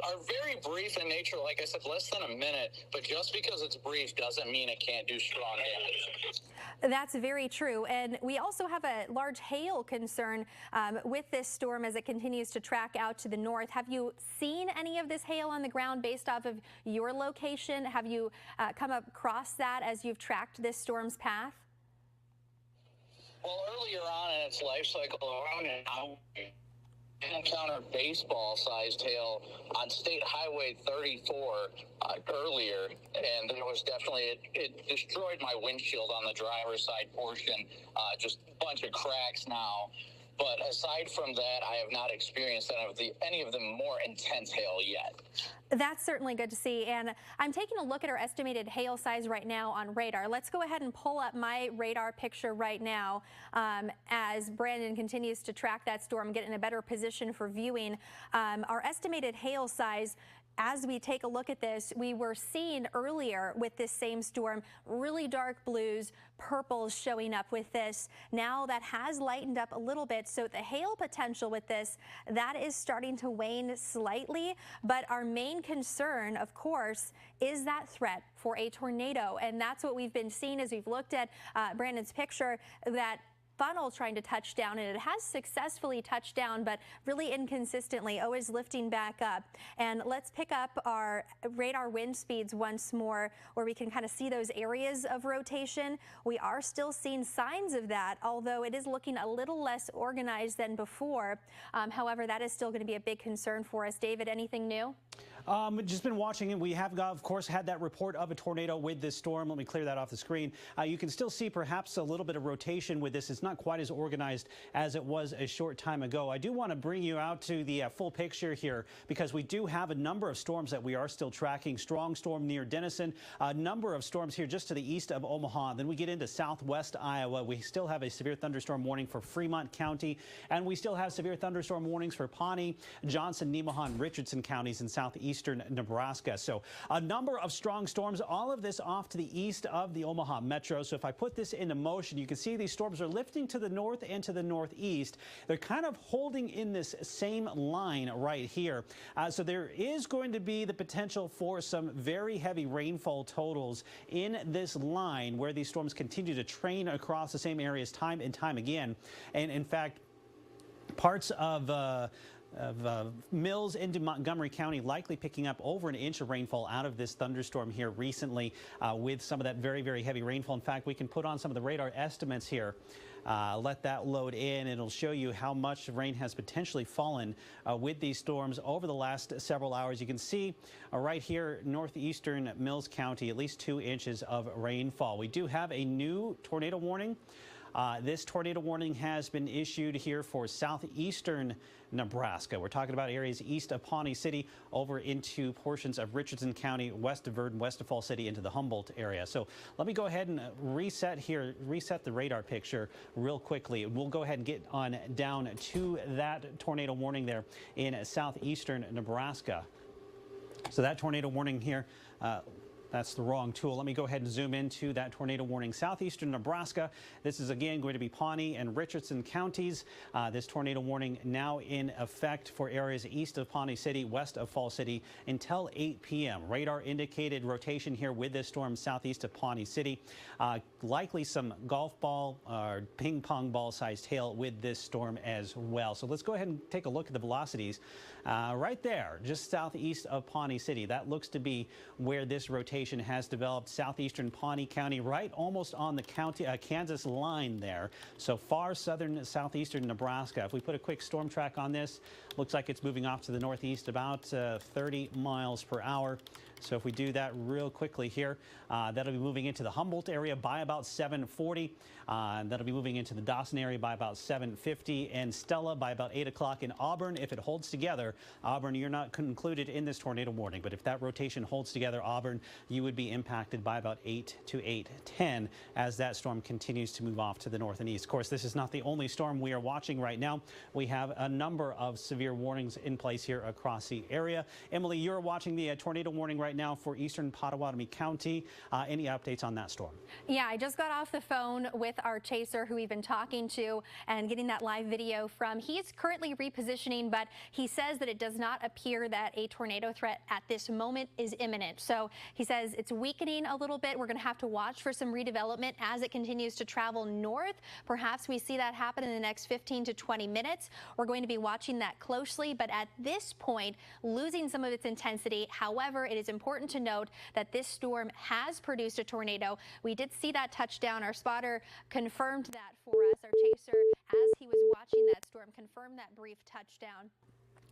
are very brief in nature. Like I said, less than a minute, but just because it's brief doesn't mean it can't do strong damage. That's very true. And we also have a large hail concern with this storm as it continues to track out to the north. Have you seen any of this hail on the ground based off of your location? Have you come across that as you've tracked this storm's path? Well, earlier on in its life cycle, around an hour, encountered baseball-sized hail on State Highway 34 earlier, and there was definitely, it destroyed my windshield on the driver's side portion, just a bunch of cracks now. But aside from that, I have not experienced any of the more intense hail yet. That's certainly good to see. And I'm taking a look at our estimated hail size right now on radar. Let's go ahead and pull up my radar picture right now as Brandon continues to track that storm, get in a better position for viewing. Our estimated hail size, as we take a look at this, we were seeing earlier with this same storm really dark blues, purples showing up with this. Now that has lightened up a little bit, so the hail potential with this, that is starting to wane slightly. But our main concern, of course, is that threat for a tornado. And that's what we've been seeing as we've looked at Brandon's picture, that funnel trying to touch down, and it has successfully touched down, but really inconsistently, always lifting back up. And let's pick up our radar wind speeds once more, where we can kind of see those areas of rotation. We are still seeing signs of that, although it is looking a little less organized than before. However, that is still going to be a big concern for us. David, anything new? Just been watching it. We have, of course, had that report of a tornado with this storm. Let me clear that off the screen. You can still see perhaps a little bit of rotation with this. It's not quite as organized as it was a short time ago. I do want to bring you out to the full picture here because we do have a number of storms that we are still tracking. Strong storm near Denison, a number of storms here just to the east of Omaha. Then we get into southwest Iowa. We still have a severe thunderstorm warning for Fremont County, and we still have severe thunderstorm warnings for Pawnee, Johnson, Nemaha, and Richardson counties in southeastern Nebraska. So a number of strong storms, all of this off to the east of the Omaha metro. So if I put this into motion, you can see these storms are lifting to the north and to the northeast. They're kind of holding in this same line right here. So there is going to be the potential for some very heavy rainfall totals in this line where these storms continue to train across the same areas time and time again. And in fact, parts of Mills into Montgomery County likely picking up over an inch of rainfall out of this thunderstorm here recently with some of that very, very heavy rainfall. In fact, we can put on some of the radar estimates here. Let that load in. It'll show you how much rain has potentially fallen with these storms over the last several hours. You can see right here, northeastern Mills County, at least 2 inches of rainfall. We do have a new tornado warning. This tornado warning has been issued here for southeastern Nebraska. We're talking about areas east of Pawnee City over into portions of Richardson County, west of Verdon, west of Fall City, into the Humboldt area. So let me go ahead and reset the radar picture real quickly. We'll go ahead and get on down to that tornado warning there in southeastern Nebraska. So that tornado warning here, that's the wrong tool. Let me go ahead and zoom into that tornado warning. Southeastern Nebraska. This is again going to be Pawnee and Richardson counties. This tornado warning now in effect for areas east of Pawnee City, west of Fall City until 8 p.m. Radar indicated rotation here with this storm southeast of Pawnee City. Likely some golf ball or ping pong ball sized hail with this storm as well. So let's go ahead and take a look at the velocities right there, just southeast of Pawnee City. That looks to be where this rotation has developed. Southeastern Pawnee County, right almost on the county Kansas line there. So far southern southeastern Nebraska. If we put a quick storm track on this, looks like it's moving off to the northeast about 30 miles per hour. So if we do that real quickly here, that'll be moving into the Humboldt area by about 7:40. That'll be moving into the Dawson area by about 7:50, and Stella by about 8 o'clock. In Auburn, if it holds together, Auburn, you're not included in this tornado warning, but if that rotation holds together, Auburn, you would be impacted by about 8 to 8:10 as that storm continues to move off to the north and east. Of course, this is not the only storm we are watching right now. We have a number of severe warnings in place here across the area. Emily, you're watching the tornado warning right now for eastern Pottawatomie County. Any updates on that storm? Yeah, I just got off the phone with our chaser who we've been talking to and getting that live video from. He is currently repositioning, but he says that it does not appear that a tornado threat at this moment is imminent. So he says it's weakening a little bit. We're going to have to watch for some redevelopment as it continues to travel north. Perhaps we see that happen in the next 15 to 20 minutes. We're going to be watching that closely, but at this point, losing some of its intensity. However, it is important to note that this storm has produced a tornado. We did see that touchdown. Our spotter confirmed that for us. Our chaser, as he was watching that storm, confirmed that brief touchdown.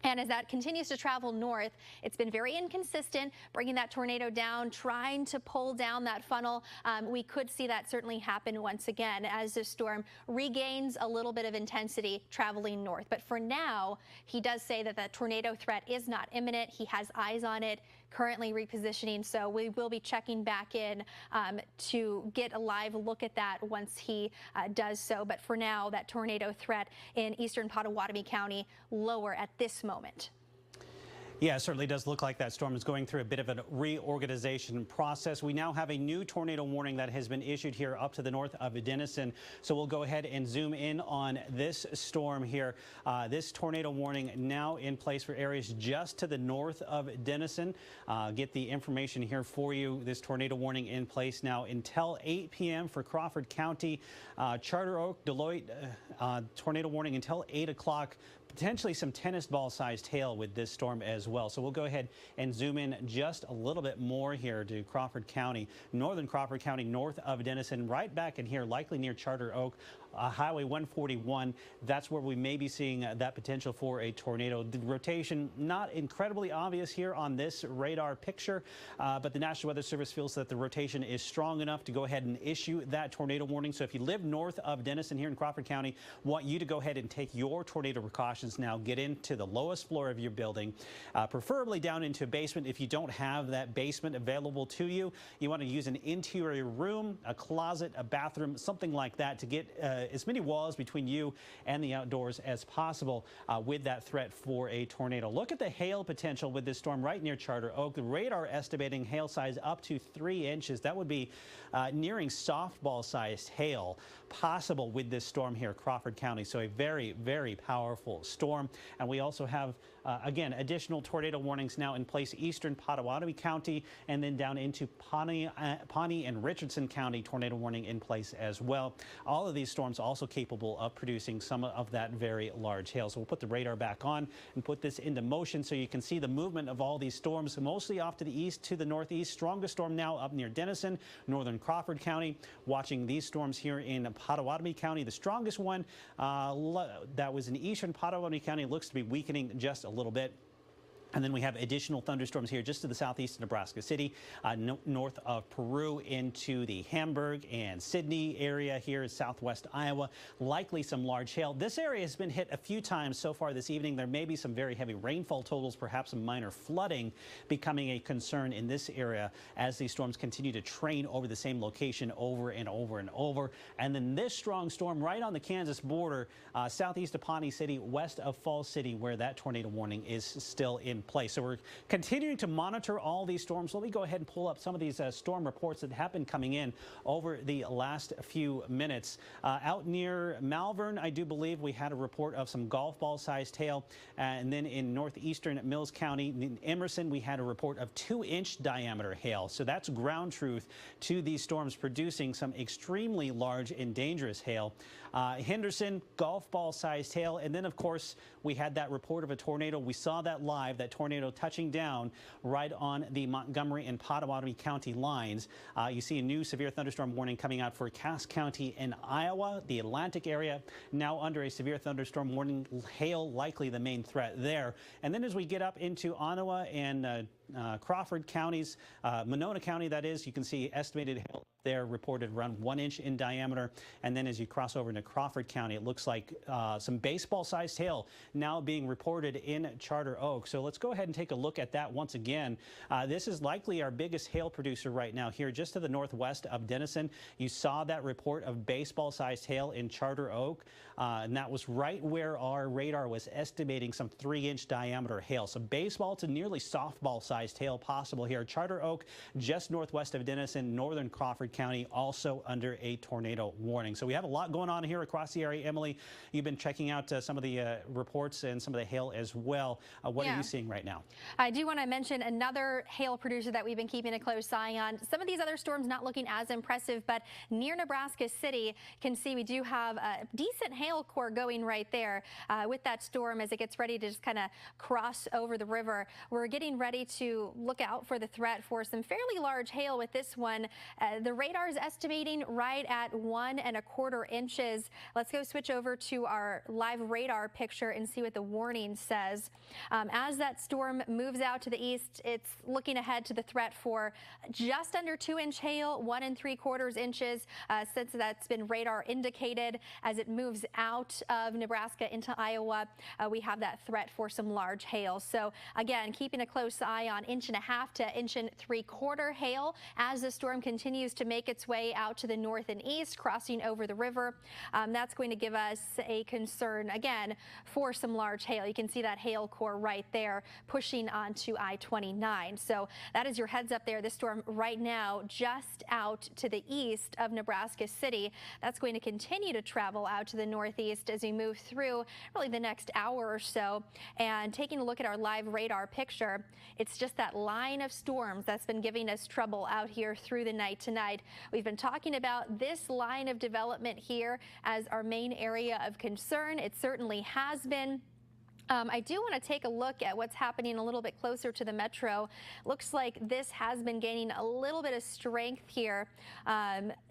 And as that continues to travel north, it's been very inconsistent, bringing that tornado down, trying to pull down that funnel. We could see that certainly happen once again as the storm regains a little bit of intensity traveling north. But for now, he does say that the tornado threat is not imminent. He has eyes on it, currently repositioning. So we will be checking back in to get a live look at that once he does so. But for now, that tornado threat in eastern Pottawatomie County lower at this moment. Yeah, it certainly does look like that storm is going through a bit of a reorganization process. We now have a new tornado warning that has been issued here up to the north of Denison. So we'll go ahead and zoom in on this storm here. This tornado warning now in place for areas just to the north of Denison. Get the information here for you. This tornado warning in place now until 8 p.m. for Crawford County. Charter Oak, Deloitte, tornado warning until 8 o'clock. Potentially some tennis ball sized hail with this storm as well. So we'll go ahead and zoom in just a little bit more here to Crawford County, northern Crawford County, north of Denison, right back in here, likely near Charter Oak. Highway 141. That's where we may be seeing that potential for a tornado. The rotation not incredibly obvious here on this radar picture, but the National Weather Service feels that the rotation is strong enough to go ahead and issue that tornado warning. So if you live north of Denison here in Crawford County, want you to go ahead and take your tornado precautions now. Get into the lowest floor of your building, preferably down into a basement. If you don't have that basement available to you, you want to use an interior room, a closet, a bathroom, something like that to get as many walls between you and the outdoors as possible with that threat for a tornado. Look at the hail potential with this storm right near Charter Oak. The radar estimating hail size up to 3 inches. That would be nearing softball-sized hail possible with this storm here, Crawford County. So a very, very powerful storm. And we also have, again, additional tornado warnings now in place. Eastern Pottawatomie County and then down into Pawnee and Richardson County, tornado warning in place as well. All of these storms also capable of producing some of that very large hail. So we'll put the radar back on and put this into motion so you can see the movement of all these storms, mostly off to the east to the northeast. Strongest storm now up near Denison, northern Crawford County. Watching these storms here in Pottawatomie County. The strongest one that was in eastern Pottawatomie County looks to be weakening just a little bit. And then we have additional thunderstorms here just to the southeast of Nebraska City, north of Peru into the Hamburg and Sydney area here in southwest Iowa. Likely some large hail. This area has been hit a few times so far this evening. There may be some very heavy rainfall totals, perhaps some minor flooding becoming a concern in this area as these storms continue to train over the same location over and over and over. And then this strong storm right on the Kansas border, southeast of Pawnee City, west of Falls City, where that tornado warning is still in place. So we're continuing to monitor all these storms. Let me go ahead and pull up some of these storm reports that have been coming in over the last few minutes. Out near Malvern, I do believe we had a report of some golf ball sized hail. And then in northeastern Mills County, in Emerson, we had a report of 2-inch diameter hail. So that's ground truth to these storms producing some extremely large and dangerous hail. Henderson, golf ball sized hail. And then, of course, we had that report of a tornado. We saw that live, that tornado touching down right on the Montgomery and Pottawatomie County lines. You see a new severe thunderstorm warning coming out for Cass County in Iowa, the Atlantic area, now under a severe thunderstorm warning. Hail likely the main threat there. And then as we get up into Ottawa and Crawford counties, Monona County, that is, you can see estimated hail there reported around 1 inch in diameter. And then as you cross over into Crawford County, it looks like some baseball-sized hail now being reported in Charter Oak. So let's go ahead and take a look at that once again. This is likely our biggest hail producer right now here, just to the northwest of Denison. You saw that report of baseball-sized hail in Charter Oak, and that was right where our radar was estimating some 3-inch diameter hail. So baseball to nearly softball-sized hail possible here. Charter Oak, just northwest of Denison, northern Crawford County, also under a tornado warning. So we have a lot going on here across the area. Emily, you've been checking out some of the reports and some of the hail as well. What are you seeing right now? I do want to mention another hail producer that we've been keeping a close eye on. Some of these other storms not looking as impressive, but near Nebraska City, can see we do have a decent hail core going right there with that storm as it gets ready to just kind of cross over the river. We're getting ready to look out for the threat for some fairly large hail with this one. The radar is estimating right at 1 1/4 inches. Let's go switch over to our live radar picture and see what the warning says. As that storm moves out to the east, it's looking ahead to the threat for just under 2-inch hail, 1 3/4 inches, since that's been radar indicated. As it moves out of Nebraska into Iowa, we have that threat for some large hail. So again, keeping a close eye on 1.5 to 1 3/4 hail as the storm continues to make its way out to the north and east, crossing over the river. That's going to give us a concern again for some large hail. You can see that hail core right there pushing onto I-29. So that is your heads up there. This storm right now just out to the east of Nebraska City. That's going to continue to travel out to the northeast as we move through really the next hour or so. And taking a look at our live radar picture, it's just that line of storms that's been giving us trouble out here through the night tonight. We've been talking about this line of development here as our main area of concern. It certainly has been. I do want to take a look at what's happening a little bit closer to the metro. Looks like this has been gaining a little bit of strength here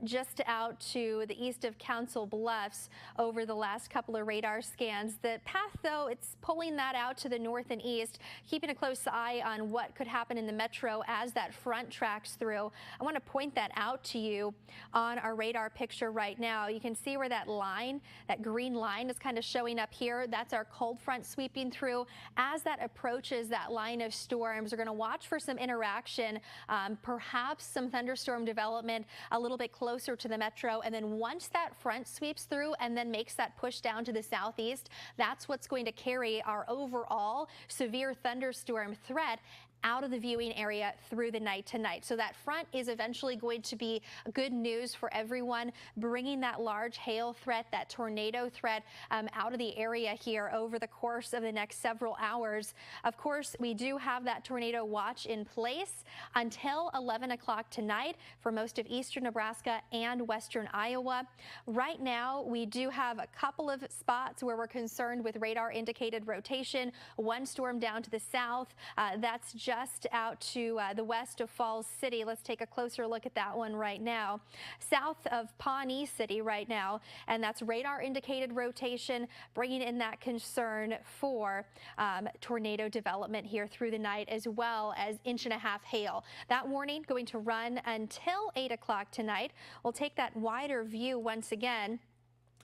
just out to the east of Council Bluffs over the last couple of radar scans. The path, though, it's pulling that out to the north and east, keeping a close eye on what could happen in the metro as that front tracks through. I want to point that out to you on our radar picture right now. You can see where that line, that green line, is kind of showing up here. That's our cold front sweeping through. As that approaches that line of storms, we're going to watch for some interaction, perhaps some thunderstorm development a little bit closer to the metro. And then once that front sweeps through and then makes that push down to the southeast, that's what's going to carry our overall severe thunderstorm threat out of the viewing area through the night tonight. So that front is eventually going to be good news for everyone, bringing that large hail threat, that tornado threat out of the area here over the course of the next several hours. Of course, we do have that tornado watch in place until 11 o'clock tonight for most of eastern Nebraska and western Iowa. Right now, we do have a couple of spots where we're concerned with radar indicated rotation. One storm down to the south, that's just out to the west of Falls City. Let's take a closer look at that one right now. South of Pawnee City right now, and that's radar indicated rotation, bringing in that concern for tornado development here through the night, as well as 1.5 inches hail. That warning going to run until 8 o'clock tonight. We'll take that wider view once again.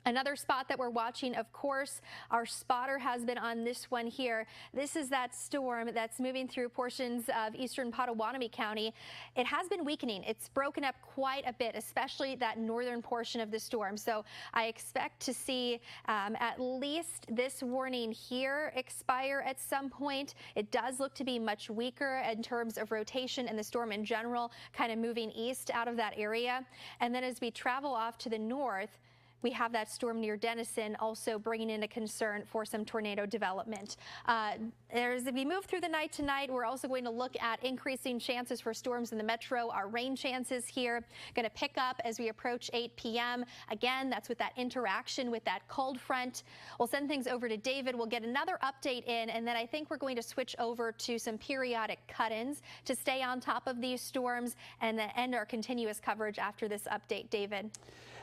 Another spot that we're watching, of course, our spotter has been on this one here. This is that storm that's moving through portions of eastern Pottawatomie County. It has been weakening. It's broken up quite a bit, especially that northern portion of the storm. So I expect to see at least this warning here expire at some point. It does look to be much weaker in terms of rotation and the storm in general, kind of moving east out of that area. And then as we travel off to the north, we have that storm near Denison also bringing in a concern for some tornado development. As we move through the night tonight, we're also going to look at increasing chances for storms in the metro. Our rain chances here going to pick up as we approach 8 p.m. Again, that's with that interaction with that cold front. We'll send things over to David. We'll get another update in, and then I think we're going to switch over to some periodic cut-ins to stay on top of these storms and then end our continuous coverage after this update. David.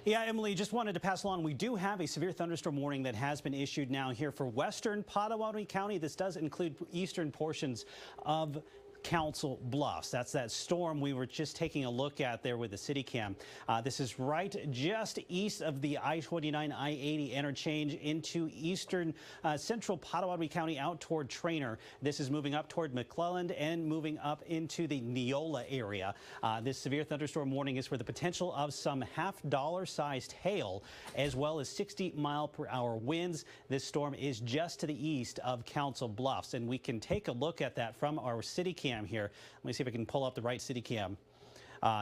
Yeah, Emily, just wanted to pass along. We do have a severe thunderstorm warning that has been issued now here for western Pottawatomie County. This does include eastern portions of Council Bluffs. That's that storm we were just taking a look at there with the city cam. This is right just east of the I-29, I-80 interchange into eastern central Pottawatomie County out toward Trainer. This is moving up toward McClelland and moving up into the Neola area. This severe thunderstorm warning is for the potential of some $half-dollar sized hail as well as 60-mile-per-hour winds. This storm is just to the east of Council Bluffs, and we can take a look at that from our city cam here. Let me see if I can pull up the right city cam.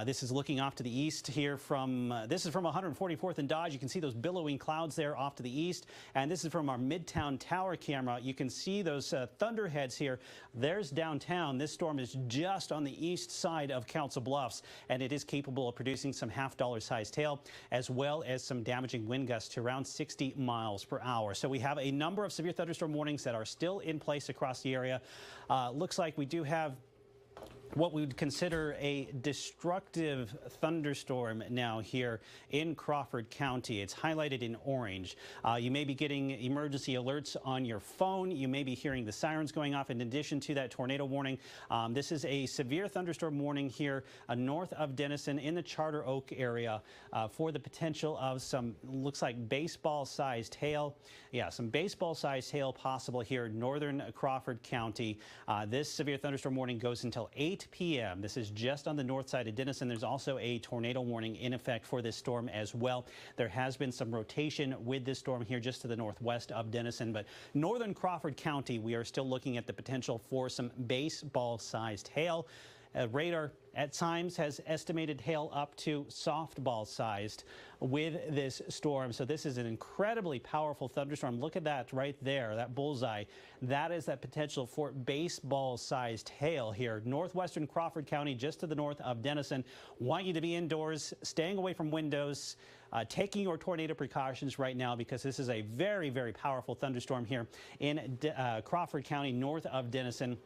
This is looking off to the east here from, this is from 144th and Dodge. You can see those billowing clouds there off to the east. And this is from our Midtown Tower camera. You can see those thunderheads here. There's downtown. This storm is just on the east side of Council Bluffs, and it is capable of producing some $half-dollar sized hail, as well as some damaging wind gusts to around 60 miles per hour. So we have a number of severe thunderstorm warnings that are still in place across the area. Looks like we do have what we would consider a destructive thunderstorm now here in Crawford County. It's highlighted in orange. You may be getting emergency alerts on your phone. You may be hearing the sirens going off in addition to that tornado warning. This is a severe thunderstorm warning here north of Denison in the Charter Oak area for the potential of some, looks like baseball-sized hail. Yeah, some baseball-sized hail possible here in northern Crawford County. This severe thunderstorm warning goes until 8 p.m. This is just on the north side of Denison. There's also a tornado warning in effect for this storm as well. There has been some rotation with this storm here just to the northwest of Denison, but northern Crawford County, we are still looking at the potential for some baseball-sized hail. Radar at times has estimated hail up to softball-sized with this storm. So this is an incredibly powerful thunderstorm. Look at that right there, that bullseye. That is that potential for baseball-sized hail here. Northwestern Crawford County, just to the north of Denison. Want you to be indoors, staying away from windows. taking your tornado precautions right now because this is a very, very powerful thunderstorm here in Crawford County, north of Denison,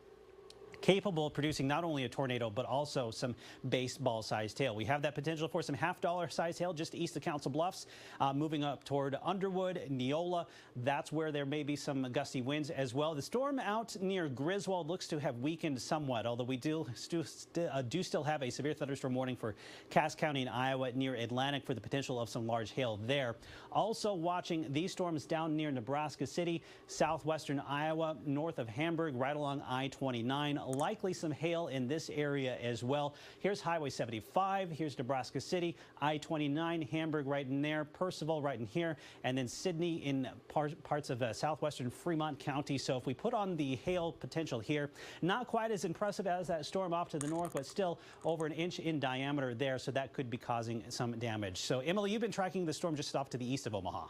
capable of producing not only a tornado, but also some baseball-sized hail. We have that potential for some half-dollar-sized hail just east of Council Bluffs, moving up toward Underwood, Neola. That's where there may be some gusty winds as well. The storm out near Griswold looks to have weakened somewhat, although we do still have a severe thunderstorm warning for Cass County in Iowa near Atlantic for the potential of some large hail there. Also watching these storms down near Nebraska City, southwestern Iowa, north of Hamburg, right along I-29. Likely some hail in this area as well. Here's Highway 75. Here's Nebraska City, I-29, Hamburg right in there, Percival right in here, and then Sidney in parts of southwestern Fremont County. So if we put on the hail potential here, not quite as impressive as that storm off to the north, but still over an inch in diameter there. So that could be causing some damage. So Emily, you've been tracking the storm just off to the east of Omaha.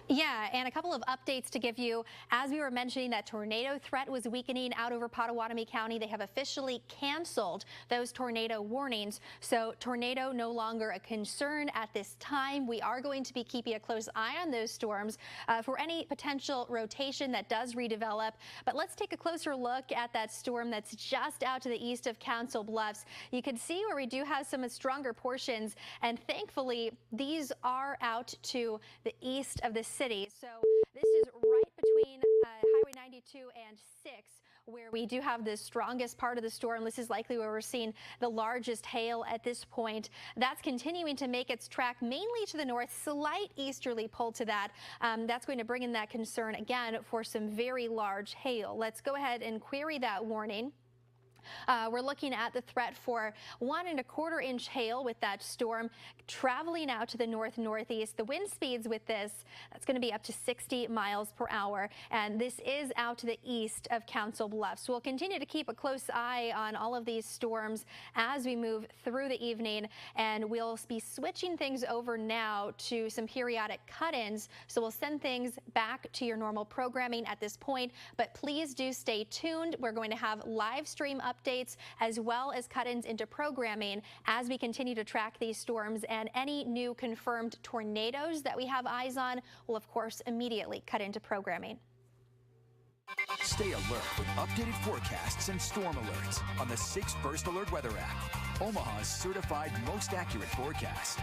Yeah, and a couple of updates to give you. As we were mentioning, that tornado threat was weakening out over Pottawatomie County. They have officially canceled those tornado warnings. So tornado no longer a concern at this time. We are going to be keeping a close eye on those storms for any potential rotation that does redevelop. But let's take a closer look at that storm that's just out to the east of Council Bluffs. You can see where we do have some stronger portions, and thankfully these are out to the east of the city. So this is right between Highway 92 and 6, where we do have the strongest part of the storm. This is likely where we're seeing the largest hail at this point. That's continuing to make its track mainly to the north, slight easterly pull to that. That's going to bring in that concern again for some very large hail. Let's go ahead and query that warning. We're looking at the threat for 1 1/4 inch hail with that storm traveling out to the north-northeast. The wind speeds with this, that's going to be up to 60 miles per hour. And this is out to the east of Council Bluffs. We'll continue to keep a close eye on all of these storms as we move through the evening. And we'll be switching things over now to some periodic cut-ins. So we'll send things back to your normal programming at this point. But please do stay tuned. We're going to have live stream updates as well as cut-ins into programming as we continue to track these storms, and any new confirmed tornadoes that we have eyes on will of course immediately cut into programming. Stay alert with updated forecasts and storm alerts on the 6 First Alert Weather app, Omaha's certified most accurate forecast.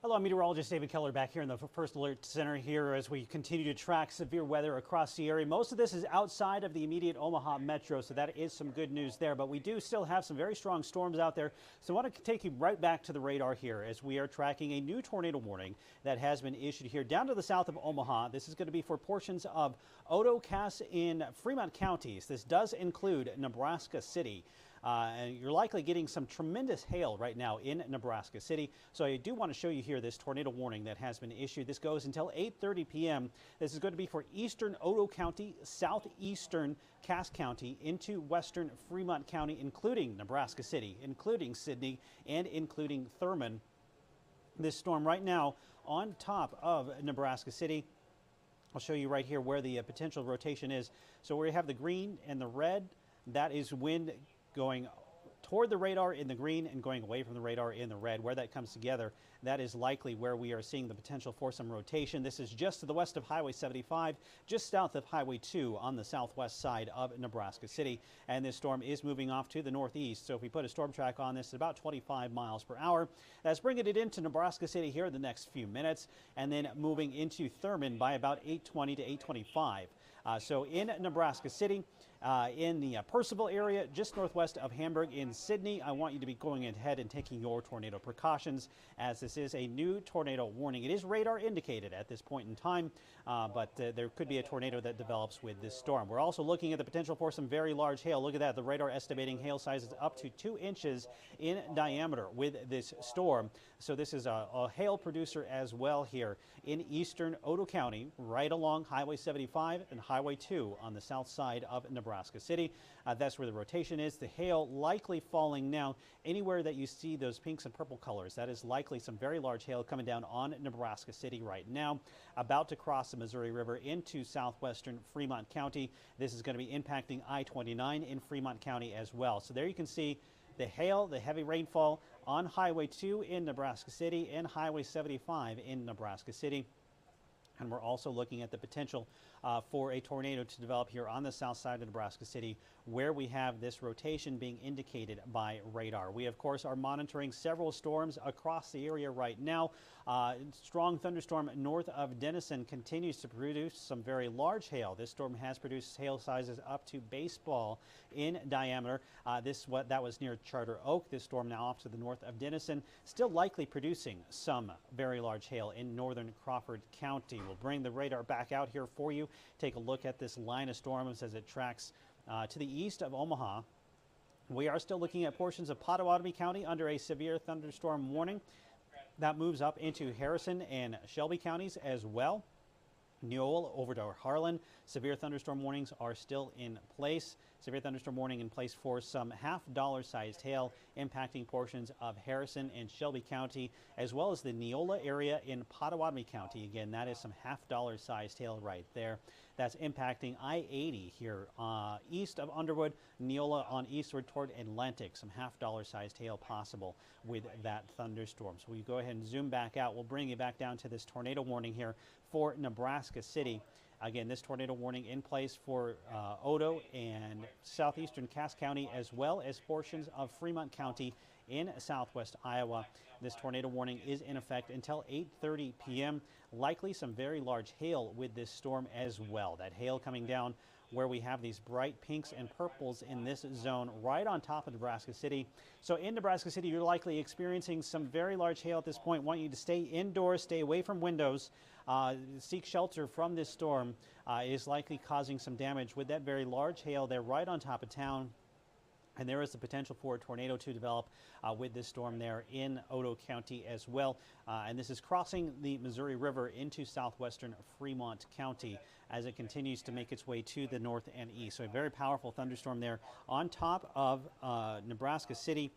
Hello, I'm meteorologist David Keller back here in the First Alert Center here as we continue to track severe weather across the area. Most of this is outside of the immediate Omaha metro, so that is some good news there. But we do still have some very strong storms out there. So I want to take you right back to the radar here as we are tracking a new tornado warning that has been issued here down to the south of Omaha. This is going to be for portions of Odo, Cass, and Fremont counties. This does include Nebraska City. And you're likely getting some tremendous hail right now in Nebraska City. So I do want to show you here this tornado warning that has been issued. This goes until 8:30 p.m. This is going to be for eastern Odo County, southeastern Cass County, into western Fremont County, including Nebraska City, including Sidney, and including Thurman. This storm right now on top of Nebraska City. I'll show you right here where the potential rotation is. So where you have the green and the red, that is wind going toward the radar in the green and going away from the radar in the red. Where that comes together, that is likely where we are seeing the potential for some rotation. This is just to the west of Highway 75, just south of Highway 2 on the southwest side of Nebraska City. And this storm is moving off to the northeast. So if we put a storm track on this at about 25 miles per hour, that's bringing it into Nebraska City here in the next few minutes, and then moving into Thurman by about 8:20 to 8:25. So in Nebraska City, in the Percival area, just northwest of Hamburg in Sidney, I want you to be going ahead and taking your tornado precautions, as this is a new tornado warning. It is radar indicated at this point in time, but there could be a tornado that develops with this storm. We're also looking at the potential for some very large hail. Look at that. The radar estimating hail sizes up to 2 inches in diameter with this storm. So this is a hail producer as well here in eastern Odo County, right along Highway 75 and Highway 2 on the south side of Nebraska City. That's where the rotation is. The hail likely falling now anywhere that you see those pinks and purple colors. That is likely some very large hail coming down on Nebraska City right now, about to cross the Missouri River into southwestern Fremont County. This is going to be impacting I-29 in Fremont County as well. So there you can see the hail, the heavy rainfall on Highway 2 in Nebraska City and Highway 75 in Nebraska City. And we're also looking at the potential for a tornado to develop here on the south side of Nebraska City, where we have this rotation being indicated by radar. We, of course, are monitoring several storms across the area right now. Strong thunderstorm north of Denison continues to produce some very large hail. This storm has produced hail sizes up to baseball in diameter. That was near Charter Oak. This storm now off to the north of Denison, still likely producing some very large hail in northern Crawford County. We'll bring the radar back out here for you. Take a look at this line of storms as it tracks to the east of Omaha. We are still looking at portions of Pottawatomie County under a severe thunderstorm warning. That moves up into Harrison and Shelby counties as well. Neola over to Harlan. Severe thunderstorm warnings are still in place. Severe thunderstorm warning in place for some half-dollar sized hail impacting portions of Harrison and Shelby County, as well as the Neola area in Pottawatomie County. Again, that is some half-dollar sized hail right there. That's impacting I-80 here east of Underwood, Neola on eastward toward Atlantic. Some half-dollar sized hail possible with that thunderstorm. So we go ahead and zoom back out. We'll bring you back down to this tornado warning here for Nebraska City. Again, this tornado warning in place for Odo and southeastern Cass County, as well as portions of Fremont County in southwest Iowa. This tornado warning is in effect until 8:30 p.m. Likely some very large hail with this storm as well. That hail coming down where we have these bright pinks and purples in this zone right on top of Nebraska City. So in Nebraska City, you're likely experiencing some very large hail at this point. Want you to stay indoors, stay away from windows, seek shelter from this storm. Is likely causing some damage with that very large hail there right on top of town. And there is the potential for a tornado to develop with this storm there in Odo County as well. And this is crossing the Missouri River into southwestern Fremont County as it continues to make its way to the north and east. So a very powerful thunderstorm there on top of Nebraska City.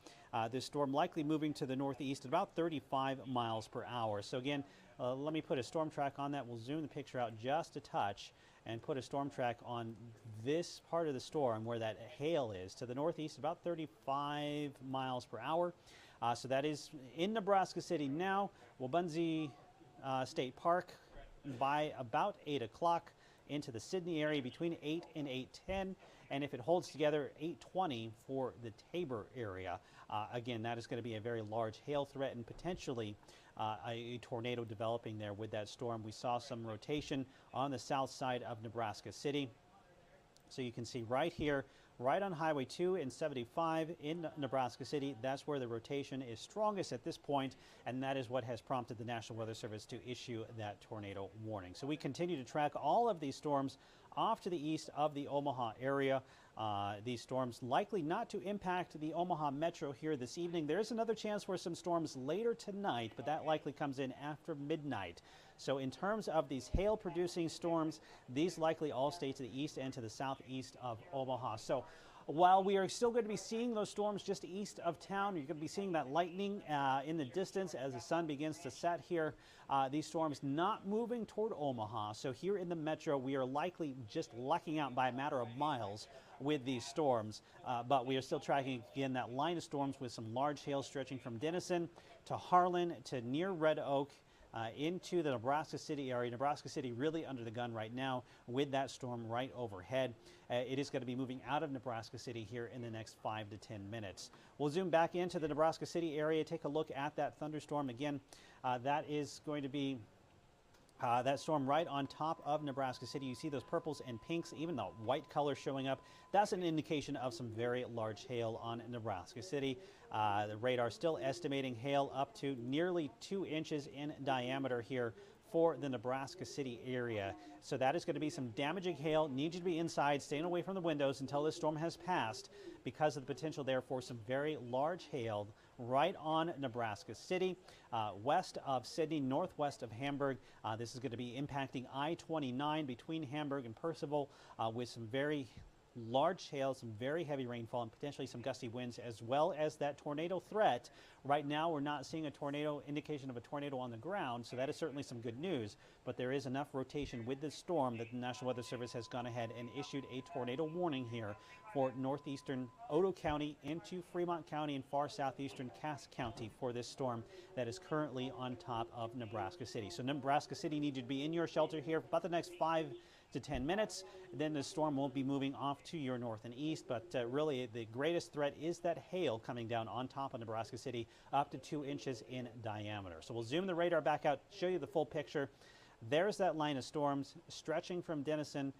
This storm likely moving to the northeast at about 35 miles per hour. So again, let me put a storm track on that. We'll zoom the picture out just a touch and put a storm track on this part of the storm where that hail is to the northeast, about 35 miles per hour. So that is in Nebraska City now. Wabaunsee State Park by about 8 o'clock, into the Sidney area between 8 and 8:10. And if it holds together, 8:20 for the Tabor area. Again, that is going to be a very large hail threat and potentially a tornado developing there with that storm. We saw some rotation on the south side of Nebraska City. So you can see right here, right on Highway 2 and 75 in Nebraska City, that's where the rotation is strongest at this point, and that is what has prompted the National Weather Service to issue that tornado warning. So we continue to track all of these storms off to the east of the Omaha area. These storms likely not to impact the Omaha metro here this evening. There is another chance for some storms later tonight, but that likely comes in after midnight. So in terms of these hail-producing storms, these likely all stay to the east and to the southeast of Omaha. So while we are still going to be seeing those storms just east of town, you're going to be seeing that lightning in the distance as the sun begins to set here. These storms not moving toward Omaha. So here in the metro, we are likely just lucking out by a matter of miles with these storms. But we are still tracking, again, that line of storms with some large hail stretching from Denison to Harlan to near Red Oak. Into the Nebraska City area. Nebraska City really under the gun right now with that storm right overhead. It is going to be moving out of Nebraska City here in the next 5 to 10 minutes. We'll zoom back into the Nebraska City area, take a look at that thunderstorm again. That is going to be that storm right on top of Nebraska City. You see those purples and pinks, even the white color showing up. That's an indication of some very large hail on Nebraska City. The radar still estimating hail up to nearly 2 inches in diameter here for the Nebraska City area. So that is going to be some damaging hail. Need you to be inside, staying away from the windows until this storm has passed because of the potential there for some very large hail right on Nebraska City, west of Sidney, northwest of Hamburg. This is going to be impacting I-29 between Hamburg and Percival with some very large hail, some very heavy rainfall, and potentially some gusty winds, as well as that tornado threat. Right now, we're not seeing a tornado indication of a tornado on the ground, so that is certainly some good news. But there is enough rotation with this storm that the National Weather Service has gone ahead and issued a tornado warning here for northeastern Otoe County into Fremont County and far southeastern Cass County for this storm that is currently on top of Nebraska City. So Nebraska City needs you to be in your shelter here for about the next 5 to 10 minutes. Then the storm won't be moving off to your north and east, but really the greatest threat is that hail coming down on top of Nebraska City up to 2 inches in diameter. So we'll zoom the radar back out, show you the full picture. There's that line of storms stretching from Denison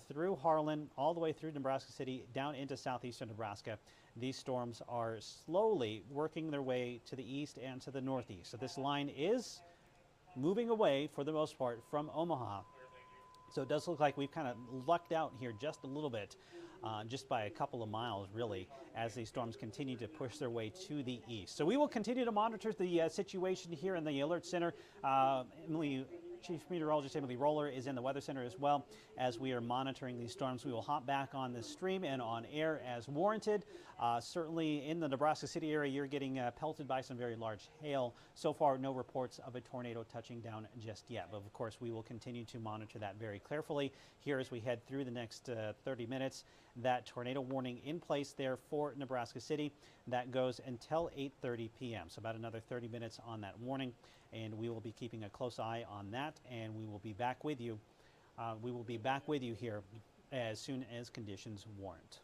through Harlan, all the way through Nebraska City, down into southeastern Nebraska. These storms are slowly working their way to the east and to the northeast. So this line is moving away, for the most part, from Omaha. So it does look like we've kind of lucked out here just a little bit, just by a couple of miles, really, as these storms continue to push their way to the east. So we will continue to monitor the situation here in the Alert Center. Chief Meteorologist Emily Roller is in the Weather Center as well as we are monitoring these storms. We will hop back on the stream and on air as warranted. Certainly in the Nebraska City area, you're getting pelted by some very large hail. So far, no reports of a tornado touching down just yet. But of course, we will continue to monitor that very carefully here as we head through the next 30 minutes. That tornado warning in place there for Nebraska City. That goes until 8:30 p.m. So about another 30 minutes on that warning. And we will be keeping a close eye on that, and we will be back with you. Here as soon as conditions warrant.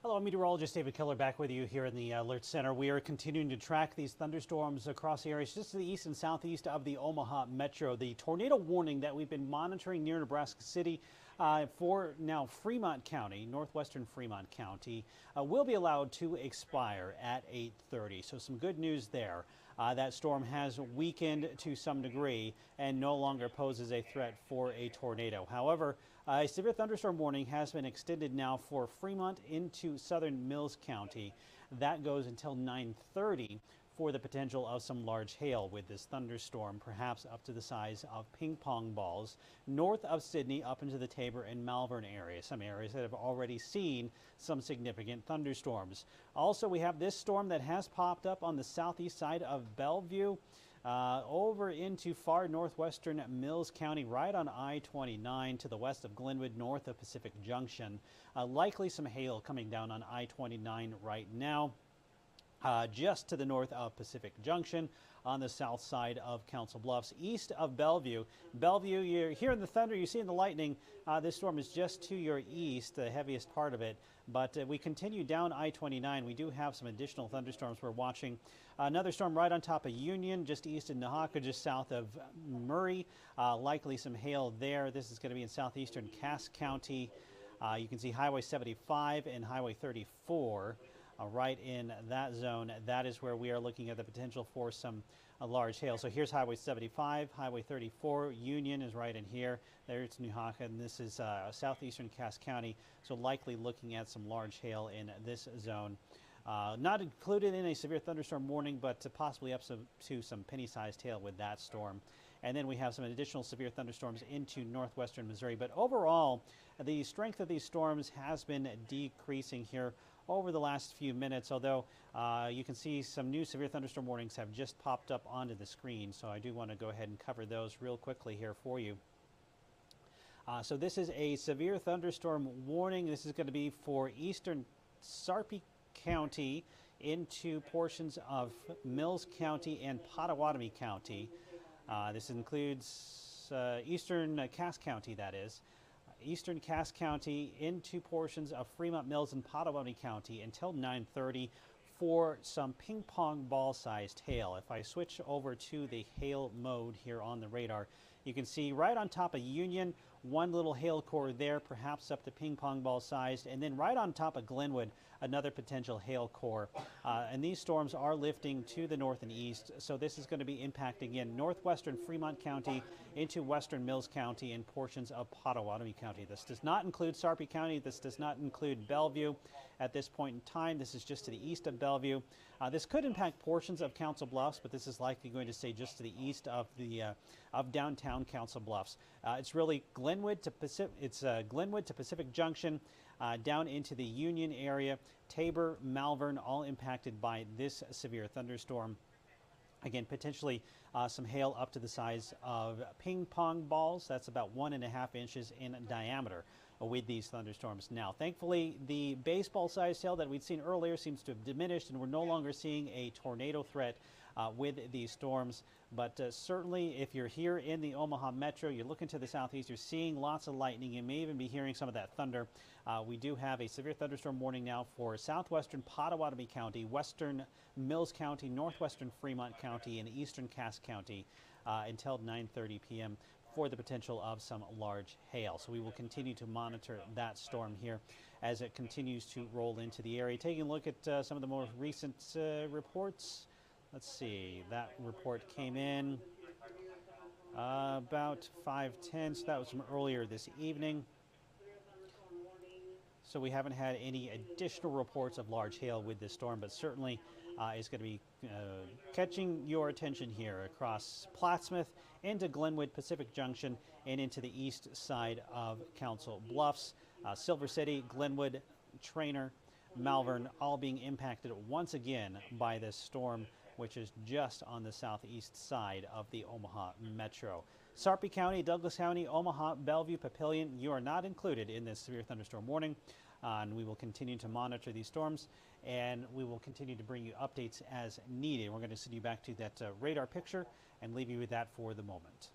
Hello, I'm meteorologist David Keller back with you here in the Alert Center. We are continuing to track these thunderstorms across the areas just to the east and southeast of the Omaha Metro. The tornado warning that we've been monitoring near Nebraska City for now Fremont County, northwestern Fremont County, will be allowed to expire at 8:30. So some good news there. That storm has weakened to some degree and no longer poses a threat for a tornado. However, a severe thunderstorm warning has been extended now for Fremont into southern Mills County. That goes until 9:30 for the potential of some large hail with this thunderstorm, perhaps up to the size of ping pong balls, north of Sidney up into the Tabor and Malvern area, some areas that have already seen some significant thunderstorms. Also, we have this storm that has popped up on the southeast side of Bellevue. Over into far northwestern Mills County, right on I-29 to the west of Glenwood, north of Pacific Junction. Likely some hail coming down on I-29 right now. Just to the north of Pacific Junction on the south side of Council Bluffs, east of Bellevue. Bellevue, you're hearing the thunder, you're seeing the lightning. This storm is just to your east, the heaviest part of it. But we continue down I-29. We do have some additional thunderstorms we're watching. Another storm right on top of Union, just east of Nahaka, just south of Murray. Likely some hail there. This is going to be in southeastern Cass County. You can see Highway 75 and Highway 34. Right in that zone. That is where we are looking at the potential for some large hail. So here's Highway 75, Highway 34, Union is right in here. There's Nahaka, and this is southeastern Cass County. So likely looking at some large hail in this zone. Not included in a severe thunderstorm warning, but possibly up to some penny-sized hail with that storm. And then we have some additional severe thunderstorms into northwestern Missouri. But overall, the strength of these storms has been decreasing here over the last few minutes, although you can see some new severe thunderstorm warnings have just popped up onto the screen. So I do want to go ahead and cover those real quickly here for you. So this is a severe thunderstorm warning. This is going to be for eastern Sarpy County into portions of Mills County and Pottawatomie County. This includes eastern Cass County, that is. Eastern Cass County into portions of Fremont Mills and Pottawatomie County until 9:30 for some ping pong ball sized hail. If I switch over to the hail mode here on the radar, you can see right on top of Union, one little hail core there, perhaps up to ping pong ball sized, and then right on top of Glenwood, another potential hail core. And these storms are lifting to the north and east, so this is going to be impacting in northwestern Fremont County into western Mills County and portions of Pottawatomie County. This does not include Sarpy County. This does not include Bellevue at this point in time. This is just to the east of Bellevue. This could impact portions of Council Bluffs, but this is likely going to stay just to the east of the of downtown Council Bluffs. It's really Glenwood to Pacific Junction, down into the Union area, Tabor, Malvern, all impacted by this severe thunderstorm. Again, potentially some hail up to the size of ping pong balls. That's about 1.5 inches in diameter with these thunderstorms now. Thankfully, the baseball-sized hail that we'd seen earlier seems to have diminished, and we're no longer seeing a tornado threat with these storms. But certainly, if you're here in the Omaha Metro, you're looking to the southeast, you're seeing lots of lightning. You may even be hearing some of that thunder. We do have a severe thunderstorm warning now for southwestern Pottawatomie County, western Mills County, northwestern Fremont County, and eastern Cass County until 9:30 p.m. for the potential of some large hail. So we will continue to monitor that storm here as it continues to roll into the area. Taking a look at some of the more recent reports. Let's see, that report came in about 5:10, so that was from earlier this evening. So we haven't had any additional reports of large hail with this storm, but certainly is going to be catching your attention here across Plattsmouth, into Glenwood, Pacific Junction, and into the east side of Council Bluffs. Silver City, Glenwood, Trainer, Malvern, all being impacted once again by this storm, which is just on the southeast side of the Omaha Metro. Sarpy County, Douglas County, Omaha, Bellevue, Papillion, you are not included in this severe thunderstorm warning. And we will continue to monitor these storms, and we will continue to bring you updates as needed. We're going to send you back to that radar picture and leave you with that for the moment.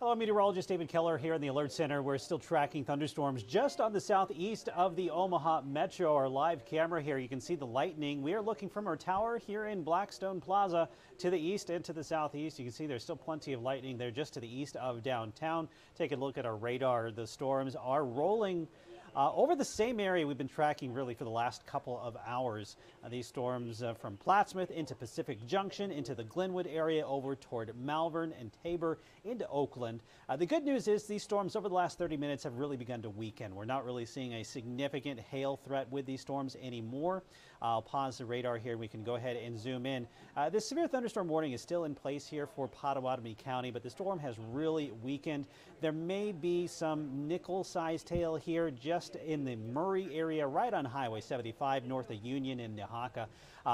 Hello, meteorologist David Keller here in the Alert Center. We're still tracking thunderstorms just on the southeast of the Omaha Metro. Our live camera here, you can see the lightning. We are looking from our tower here in Blackstone Plaza to the east and to the southeast. You can see there's still plenty of lightning there just to the east of downtown. Take a look at our radar. The storms are rolling over the same area we've been tracking really for the last couple of hours. These storms from Plattsmouth into Pacific Junction, into the Glenwood area, over toward Malvern and Tabor, into Oakland. The good news is these storms over the last 30 minutes have really begun to weaken. We're not really seeing a significant hail threat with these storms anymore. I'll pause the radar here. We can go ahead and zoom in. This severe thunderstorm warning is still in place here for Pottawatomie County, but the storm has really weakened. There may be some nickel-sized hail here just in the Murray area, right on Highway 75 north of Union and Nahaka.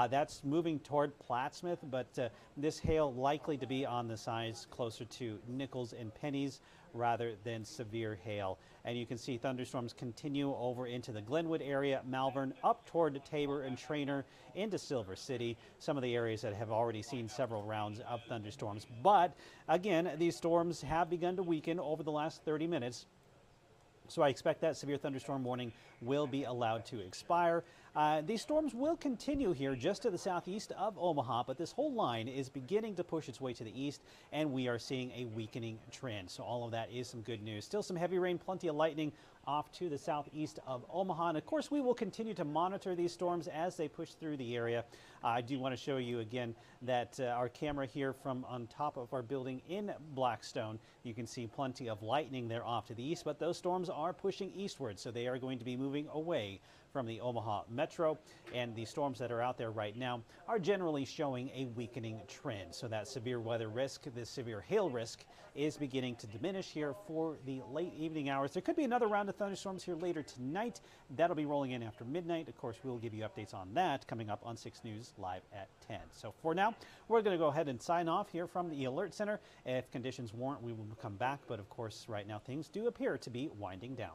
That's moving toward Plattsmouth, but this hail likely to be on the size closer to nickels and pennies rather than severe hail. And you can see thunderstorms continue over into the Glenwood area, Malvern, up toward Tabor and Trainer, into Silver City, some of the areas that have already seen several rounds of thunderstorms. But again, these storms have begun to weaken over the last 30 minutes. So I expect that severe thunderstorm warning will be allowed to expire. These storms will continue here just to the southeast of Omaha, but this whole line is beginning to push its way to the east, and we are seeing a weakening trend. So all of that is some good news. Still some heavy rain, plenty of lightning off to the southeast of Omaha. And of course, we will continue to monitor these storms as they push through the area. I do want to show you again that our camera here from on top of our building in Blackstone, you can see plenty of lightning there off to the east, but those storms are pushing eastward, so they are going to be moving away from the Omaha Metro, and the storms that are out there right now are generally showing a weakening trend. So that severe weather risk, this severe hail risk, is beginning to diminish here for the late evening hours. There could be another round of thunderstorms here later tonight. That'll be rolling in after midnight. Of course, we'll give you updates on that coming up on 6 News Live at 10. So for now, we're going to go ahead and sign off here from the Alert Center. If conditions warrant, we will come back. But of course, right now, things do appear to be winding down.